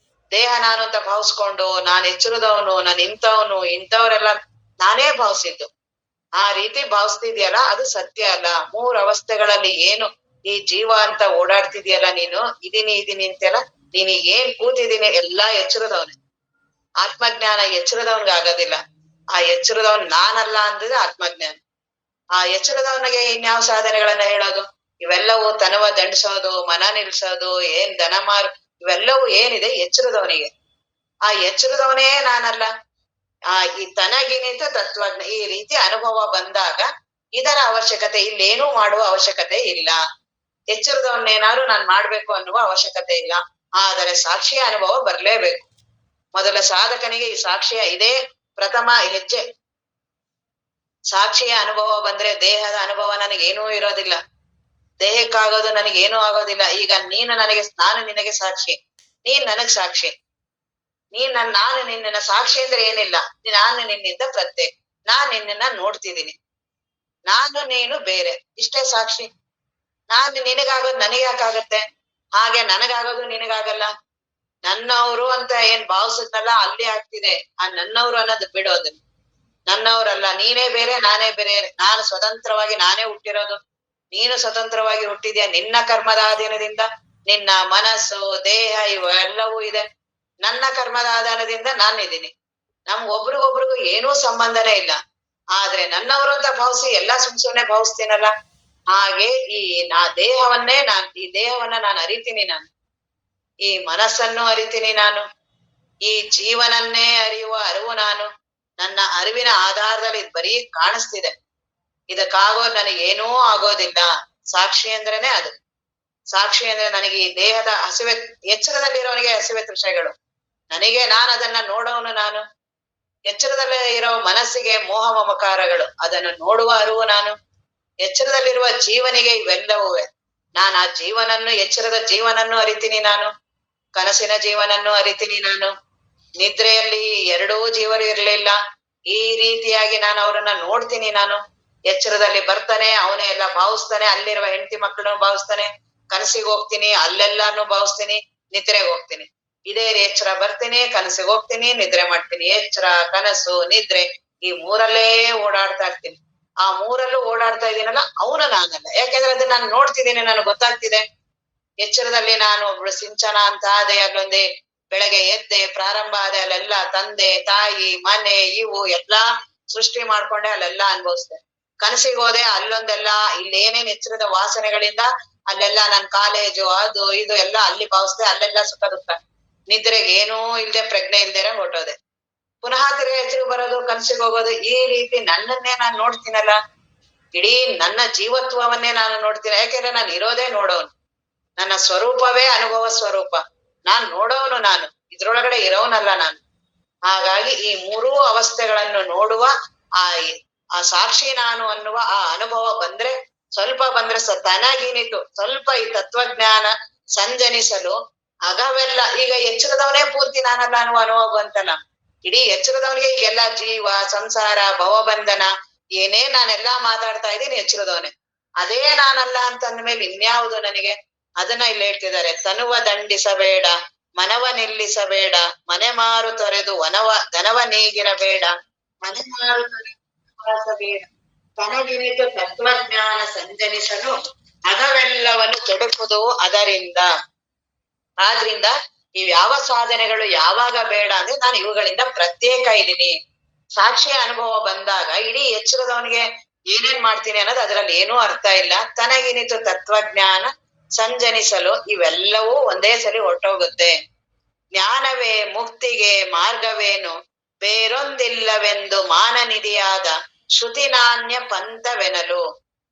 ದೇಹ ನಾನು ಅಂತ ಭಾವಿಸ್ಕೊಂಡು ನಾನ್ ಎಚ್ಚರದವನು, ನಾನ್ ಇಂಥವ್ರೆಲ್ಲ ನಾನೇ ಭಾವಿಸಿದ್ದು. ಆ ರೀತಿ ಭಾವಿಸ್ತಿದ್ಯಲ್ಲ ಅದು ಸತ್ಯ ಅಲ್ಲ. ಮೂರ್ ಅವಸ್ಥೆಗಳಲ್ಲಿ ಏನು ಈ ಜೀವ ಅಂತ ಓಡಾಡ್ತಿದ್ಯಲ್ಲ ನೀನು, ಇದೀನಿ ಅಂತೆಲ್ಲ, ನೀನೀಗ ಏನ್ ಕೂತಿದೀನಿ ಎಲ್ಲಾ ಎಚ್ಚರದವನೇ. ಆತ್ಮಜ್ಞಾನ ಎಚ್ಚರದವನ್ಗೆ ಆಗೋದಿಲ್ಲ. ಆ ಎಚ್ಚರದವನ್ ನಾನಲ್ಲ ಅಂದ್ರೆ ಆತ್ಮಜ್ಞಾನ. ಆ ಎಚ್ಚರದವನಿಗೆ ಇನ್ಯಾವ ಸಾಧನೆಗಳನ್ನ ಹೇಳೋದು? ಇವೆಲ್ಲವೂ ತನವ ದಂಡಿಸೋದು, ಮನ ನಿಲ್ಸೋದು, ಏನ್ ದನ ಮಾರು, ಇವೆಲ್ಲವೂ ಏನಿದೆ ಎಚ್ಚರದವನಿಗೆ. ಆ ಎಚ್ಚರದವನೇ ನಾನಲ್ಲ. ಈ ತನಗಿನಿತ ತತ್ವಜ್ಞ ಈ ರೀತಿ ಅನುಭವ ಬಂದಾಗ ಇದರ ಅವಶ್ಯಕತೆ, ಇಲ್ಲೇನೂ ಮಾಡುವ ಅವಶ್ಯಕತೆ ಇಲ್ಲ. ಎಚ್ಚರದವನ್ನೇನಾದ್ರು ನಾನ್ ಮಾಡ್ಬೇಕು ಅನ್ನುವ ಅವಶ್ಯಕತೆ ಇಲ್ಲ. ಆದರೆ ಸಾಕ್ಷಿಯ ಅನುಭವ ಬರ್ಲೇಬೇಕು. ಮೊದಲ ಸಾಧಕನಿಗೆ ಈ ಸಾಕ್ಷಿಯ ಇದೇ ಪ್ರಥಮ ಹೆಜ್ಜೆ. ಸಾಕ್ಷಿಯ ಅನುಭವ ಬಂದ್ರೆ ದೇಹದ ಅನುಭವ ನನಗೇನೂ ಇರೋದಿಲ್ಲ. ದೇಹಕ್ಕಾಗೋದು ನನಗೇನೂ ಆಗೋದಿಲ್ಲ. ಈಗ ನಾನು ನಿನಗೆ ಸಾಕ್ಷಿ, ನೀನ್ ನನಗ್ ಸಾಕ್ಷಿ. ನಾನು ನಿನ್ನ ಸಾಕ್ಷಿ ಅಂದ್ರೆ ಏನಿಲ್ಲ, ನಾನು ನಿನ್ನಿಂದ ಪ್ರತ್ಯೇಕ. ನಾನ್ ನಿನ್ನನ್ನ ನೋಡ್ತಿದ್ದೀನಿ. ನಾನು ನೀನು ಬೇರೆ, ಇಷ್ಟೇ ಸಾಕ್ಷಿ. ನಾನು ನಿನಗಾಗೋದು ನನಗೆ ಯಾಕಾಗತ್ತೆ? ಹಾಗೆ ನನಗಾಗೋದು ನಿನಗಾಗಲ್ಲ. ನನ್ನವರು ಅಂತ ಏನ್ ಭಾವಿಸಿದ್ನಲ್ಲ ಅಲ್ಲಿ ಆಗ್ತಿದೆ. ಆ ನನ್ನವರು ಅನ್ನೋದು ಬಿಡೋದನ್ನ. ನನ್ನವರಲ್ಲ, ನೀನೇ ಬೇರೆ ನಾನೇ ಬೇರೆ, ನಾನು ಸ್ವತಂತ್ರವಾಗಿ ನಾನೇ ಹುಟ್ಟಿರೋದು, ನೀನು ಸ್ವತಂತ್ರವಾಗಿ ಹುಟ್ಟಿದ್ಯಾ, ನಿನ್ನ ಕರ್ಮದ ಅಧೀನದಿಂದ ನಿನ್ನ ಮನಸ್ಸು ದೇಹ ಇವೆಲ್ಲವೂ ಇದೆ, ನನ್ನ ಕರ್ಮದ ಆಧಾರದಿಂದ ನಾನಿದ್ದೀನಿ. ಒಬ್ರಿಗೊಬ್ರಿಗೂ ಏನೂ ಸಂಬಂಧನೇ ಇಲ್ಲ. ಆದ್ರೆ ನನ್ನವರು ಅಂತ ಭಾವಿಸಿ ಎಲ್ಲಾ ಸುಮ್ನೆ ಭಾವಿಸ್ತೀನಲ್ಲ. ಹಾಗೆ ಈ ದೇಹವನ್ನ ನಾನು ಅರಿತೀನಿ, ನಾನು ಈ ಮನಸ್ಸನ್ನು ಅರಿತೀನಿ, ನಾನು ಈ ಜೀವನನ್ನೇ ಅರಿಯುವ ಅರಿವು ನಾನು. ನನ್ನ ಅರಿವಿನ ಆಧಾರದಲ್ಲಿ ಇದು ಬರೀ ಕಾಣಿಸ್ತಿದೆ, ಇದಕ್ಕಾಗೋದು ನನಗೇನೂ ಆಗೋದಿಲ್ಲ. ಸಾಕ್ಷಿ ಅಂದ್ರೇನೆ ಅದು. ಸಾಕ್ಷಿ ಅಂದ್ರೆ ನನಗೆ ಈ ದೇಹದ ಹಸಿವೆ, ಎಚ್ಚರದಲ್ಲಿರೋನಿಗೆ ಹಸಿವೆ ತೃಷೆಗಳು, ನನಗೆ ನಾನು ಅದನ್ನ ನೋಡೋನು, ನಾನು ಎಚ್ಚರದಲ್ಲೇ ಇರೋ ಮನಸ್ಸಿಗೆ ಮೋಹ ಮಮಕಾರಗಳು, ಅದನ್ನು ನೋಡುವ ಅರಿವು ನಾನು. ಎಚ್ಚರದಲ್ಲಿರುವ ಜೀವನಿಗೆ ಇವೆಲ್ಲವೂ. ನಾನು ಆ ಜೀವನನ್ನು, ಎಚ್ಚರದ ಜೀವನನ್ನು ಅರಿತೀನಿ ನಾನು, ಕನಸಿನ ಜೀವನನ್ನು ಅರಿತೀನಿ ನಾನು. ನಿದ್ರೆಯಲ್ಲಿ ಎರಡೂ ಜೀವರು ಇರ್ಲಿಲ್ಲ, ಈ ರೀತಿಯಾಗಿ ನಾನು ಅವರನ್ನ ನೋಡ್ತೀನಿ ನಾನು. ಎಚ್ಚರದಲ್ಲಿ ಬರ್ತಾನೆ, ಅವನೇ ಎಲ್ಲ ಭಾವಿಸ್ತಾನೆ, ಅಲ್ಲಿರುವ ಹೆಂಡತಿ ಮಕ್ಕಳನ್ನು ಭಾವಿಸ್ತಾನೆ. ಕನಸಿಗೆ ಹೋಗ್ತೀನಿ, ಅಲ್ಲೆಲ್ಲಾನು ಭಾವಿಸ್ತೀನಿ, ನಿದ್ರೆಗೆ ಹೋಗ್ತೀನಿ. ಇದೇ ಎಚ್ಚರ ಬರ್ತೀನಿ, ಕನಸಿಗೆ ಹೋಗ್ತೀನಿ, ನಿದ್ರೆ ಮಾಡ್ತೀನಿ. ಎಚ್ಚರ, ಕನಸು, ನಿದ್ರೆ ಈ ಮೂರಲ್ಲೇ ಓಡಾಡ್ತಾ ಇರ್ತೀನಿ. ಆ ಮೂರಲ್ಲೂ ಓಡಾಡ್ತಾ ಇದೀನಲ್ಲ, ಅವನು ನಾನಲ್ಲ. ಯಾಕೆಂದ್ರೆ ಅದನ್ನ ನಾನು ನೋಡ್ತಿದ್ದೀನಿ, ನನಗೆ ಗೊತ್ತಾಗ್ತಿದೆ. ಎಚ್ಚರದಲ್ಲಿ ನಾನು ಒಬ್ಳು ಸಿಂಚನ ಅಂತ ಆದೆ, ಅಲ್ಲೊಂದೇ ಬೆಳಗ್ಗೆ ಎದ್ದೆ, ಪ್ರಾರಂಭ ಆದೆ, ಅಲ್ಲೆಲ್ಲ ತಂದೆ ತಾಯಿ ಮನೆ ಇವು ಎಲ್ಲಾ ಸೃಷ್ಟಿ ಮಾಡ್ಕೊಂಡೆ, ಅಲ್ಲೆಲ್ಲ ಅನುಭವಿಸ್ದೆ. ಕನಸಿಗೆ ಹೋದೆ, ಅಲ್ಲೊಂದೆಲ್ಲ ಇಲ್ಲೇನೇನ್ ಎಚ್ಚರದ ವಾಸನೆಗಳಿಂದ ಅಲ್ಲೆಲ್ಲ ನನ್ ಕಾಲೇಜು ಅದು ಇದು ಎಲ್ಲ ಅಲ್ಲಿ ಭಾವಿಸ್ದೆ, ಅಲ್ಲೆಲ್ಲ ಸುಖ ದುಃಖ. ನಿದ್ರೆಗೆ ಏನೂ ಇಲ್ದೆ, ಪ್ರಜ್ಞೆ ಇಲ್ದೇನೆ ಹೊರಟೋದೆ. ಪುನಃ ತಿರ್ಗಿ ಎಚ್ಚರಿಗೆ ಬರೋದು, ಕನಸಿಗೆ ಹೋಗೋದು, ಈ ರೀತಿ ನನ್ನನ್ನೇ ನಾನು ನೋಡ್ತೀನಲ್ಲ. ಇಡೀ ನನ್ನ ಜೀವತ್ವವನ್ನೇ ನಾನು ನೋಡ್ತೀನಿ. ಯಾಕೆಂದ್ರೆ ನಾನು ಇರೋದೇ ನೋಡೋನು, ನನ್ನ ಸ್ವರೂಪವೇ ಅನುಭವ ಸ್ವರೂಪ. ನಾನ್ ನೋಡೋನು, ನಾನು ಇದ್ರೊಳಗಡೆ ಇರೋನಲ್ಲ ನಾನು. ಹಾಗಾಗಿ ಈ ಮೂರೂ ಅವಸ್ಥೆಗಳನ್ನು ನೋಡುವ ಆ ಸಾಕ್ಷಿ ನಾನು ಅನ್ನುವ ಆ ಅನುಭವ ಬಂದ್ರೆ, ಸ್ವಲ್ಪ ಬಂದ್ರೆ ತನಗಿನಿತು ಸ್ವಲ್ಪ ಈ ತತ್ವಜ್ಞಾನ ಸಂಜನಿಸಲು ಅಗವೆಲ್ಲ. ಈಗ ಎಚ್ಚರದವನೇ ಪೂರ್ತಿ ನಾನಲ್ಲ ಅನ್ನುವ ಅನುಭವ ಬಂತಲ್ಲ. ಇಡೀ ಎಚ್ಚರದವನಿಗೆ ಈಗೆಲ್ಲ ಜೀವ ಸಂಸಾರ ಭವಬಂಧನ ಏನೇ ನಾನೆಲ್ಲಾ ಮಾತಾಡ್ತಾ ಇದ್ದೀನಿ, ಎಚ್ಚರದವನೇ. ಅದೇ ನಾನಲ್ಲ ಅಂತ ಅಂದ್ಮೇಲೆ ಇನ್ಯಾವುದು ನನಗೆ? ಅದನ್ನ ಇಲ್ಲಿ ಹೇಳ್ತಿದ್ದಾರೆ. ತನುವ ದಂಡಿಸಬೇಡ, ಮನವ ನಿಲ್ಲಿಸಬೇಡ, ಮನೆ ಮಾರು ತೊರೆದು ದನವ ನೀಗಿರಬೇಡ, ಮನೆ ಮಾರು ತೊರೆದು ತನಗಿನಿತು ತತ್ವಜ್ಞಾನ ಸಂಜನಿಸಲು ಅಗವೆಲ್ಲವನ್ನು ಕೆಡುಕುದು ಅದರಿಂದ. ಆದ್ರಿಂದ ಇವ್ ಯಾವ ಸಾಧನೆಗಳು ಯಾವಾಗ ಬೇಡ ಅಂದ್ರೆ, ನಾನು ಇವುಗಳಿಂದ ಪ್ರತ್ಯೇಕ ಇದ್ದೀನಿ. ಸಾಕ್ಷಿಯ ಅನುಭವ ಬಂದಾಗ ಇಡೀ ಎಚ್ಚರದವನಿಗೆ ಏನೇನ್ ಮಾಡ್ತೀನಿ ಅನ್ನೋದು ಅದರಲ್ಲಿ ಏನೂ ಅರ್ಥ ಇಲ್ಲ. ತನಗಿನಿತು ತತ್ವಜ್ಞಾನ ಸಂಜನಿಸಲು ಇವೆಲ್ಲವೂ ಒಂದೇ ಸರಿ ಹೊರಟೋಗುತ್ತೆ. ಜ್ಞಾನವೇ ಮುಕ್ತಿಗೆ ಮಾರ್ಗವೇನು, ಬೇರೊಂದಿಲ್ಲವೆಂದು ಮಾನನಿಧಿಯಾದ ಶ್ರುತಿನಾಣ್ಯ ಪಂಥವೆನಲು.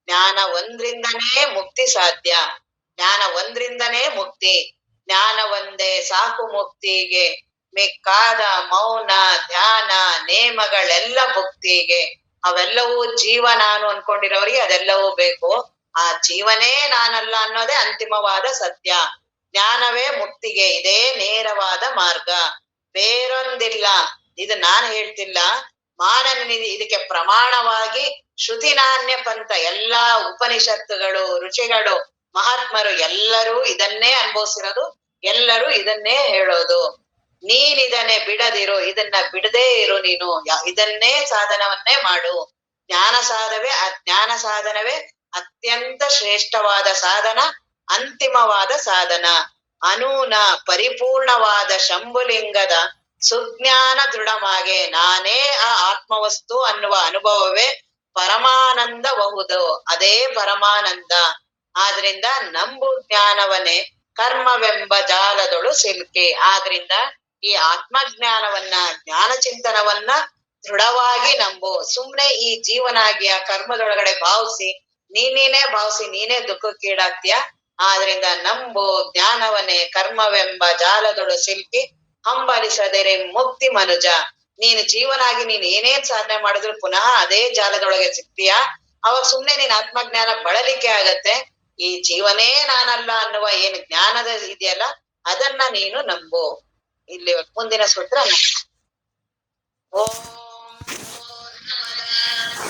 ಜ್ಞಾನ ಒಂದ್ರಿಂದನೇ ಮುಕ್ತಿ ಸಾಧ್ಯ, ಜ್ಞಾನ ಒಂದ್ರಿಂದನೇ ಮುಕ್ತಿ. ಜ್ಞಾನ ಒಂದೇ ಸಾಕು ಮುಕ್ತಿಗೆ, ಮಿಕ್ಕಾದ ಮೌನ ಧ್ಯಾನ ನೇಮಗಳೆಲ್ಲ ಭುಕ್ತಿಗೆ. ಅವೆಲ್ಲವೂ ಜೀವ ನಾನು ಅನ್ಕೊಂಡಿರೋರಿಗೆ ಅದೆಲ್ಲವೂ ಬೇಕು. ಆ ಜೀವನೇ ನಾನಲ್ಲ ಅನ್ನೋದೇ ಅಂತಿಮವಾದ ಸತ್ಯ. ಜ್ಞಾನವೇ ಮುಕ್ತಿಗೆ ಇದೇ ನೇರವಾದ ಮಾರ್ಗ, ಬೇರೊಂದಿಲ್ಲ. ಇದು ನಾನು ಹೇಳ್ತಿಲ್ಲ, ಮಾನನಿಧಿ ಇದಕ್ಕೆ ಪ್ರಮಾಣವಾಗಿ ಶ್ರುತಿನಾಣ್ಯ ಪಂಥ ಎಲ್ಲಾ ಉಪನಿಷತ್ತುಗಳು ಋಷಿಗಳು ಮಹಾತ್ಮರು ಎಲ್ಲರೂ ಇದನ್ನೇ ಅನುಭವಿಸಿರೋದು, ಎಲ್ಲರೂ ಇದನ್ನೇ ಹೇಳೋದು. ನೀನಿದನ್ನೇ ಬಿಡದಿರು, ಇದನ್ನ ಬಿಡದೇ ಇರು, ನೀನು ಇದನ್ನೇ ಸಾಧನವನ್ನೇ ಮಾಡು. ಜ್ಞಾನ ಸಾಧನವೇ ಅತ್ಯಂತ ಶ್ರೇಷ್ಠವಾದ ಸಾಧನ, ಅಂತಿಮವಾದ ಸಾಧನ. ಅನೂನ ಪರಿಪೂರ್ಣವಾದ ಶಂಭುಲಿಂಗದ ಸುಜ್ಞಾನ ದೃಢಮಾಗೆ. ನಾನೇ ಆ ಆತ್ಮವಸ್ತು ಅನ್ನುವ ಅನುಭವವೇ ಪರಮಾನಂದಬಹುದು, ಅದೇ ಪರಮಾನಂದ. ಆದ್ರಿಂದ ನಂಬು ಜ್ಞಾನವನ್ನೇ ಕರ್ಮವೆಂಬ ಜಾಲದೊಳು ಸಿಲ್ಕೆ. ಆದ್ರಿಂದ ಈ ಆತ್ಮಜ್ಞಾನವನ್ನ ಜ್ಞಾನ ಚಿಂತನವನ್ನ ದೃಢವಾಗಿ ನಂಬು. ಸುಮ್ನೆ ಈ ಜೀವನಾಗಿಯ ಕರ್ಮದೊಳಗಡೆ ಭಾವಿಸಿ ನೀನೇ ದುಃಖಕ್ಕೀಡಾಗ್ತೀಯ. ಆದ್ರಿಂದ ನಂಬು ಜ್ಞಾನವನ್ನೇ ಕರ್ಮವೆಂಬ ಜಾಲದೊಳು ಸಿಲ್ಕಿ ಹಂಬಲಿಸದಿರೆ ಮುಕ್ತಿ ಮನುಜ. ನೀನು ಜೀವನಾಗಿ ನೀನ್ ಏನೇನ್ ಸಾಧನೆ ಮಾಡಿದ್ರು ಪುನಃ ಅದೇ ಜಾಲದೊಳಗೆ ಸಿಗ್ತೀಯ. ಅವಾಗ ಸುಮ್ನೆ ನೀನ್ ಆತ್ಮಜ್ಞಾನ ಬಳಲಿಕೆ ಆಗತ್ತೆ. ಈ ಜೀವನೇ ನಾನಲ್ಲ ಅನ್ನುವ ಏನು ಜ್ಞಾನದ ಇದೆಯಲ್ಲ, ಅದನ್ನ ನೀನು ನಂಬು. ಇಲ್ಲಿ ಮುಂದಿನ ಸೂತ್ರ. ಓಂ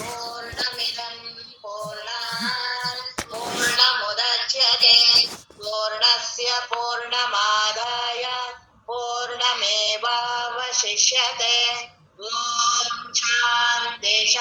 ಪೂರ್ಣಮಿದಂ ಪೂರ್ಣಮುದಚ್ಯತೆ ಪೂರ್ಣಸ್ಯ ಪೂರ್ಣಮಾದಾಯ ಪೂರ್ಣಮೇವಾವಶಿಷ್ಯತೆ. ಓಂ ಶಾಂತಿ ವೇಷ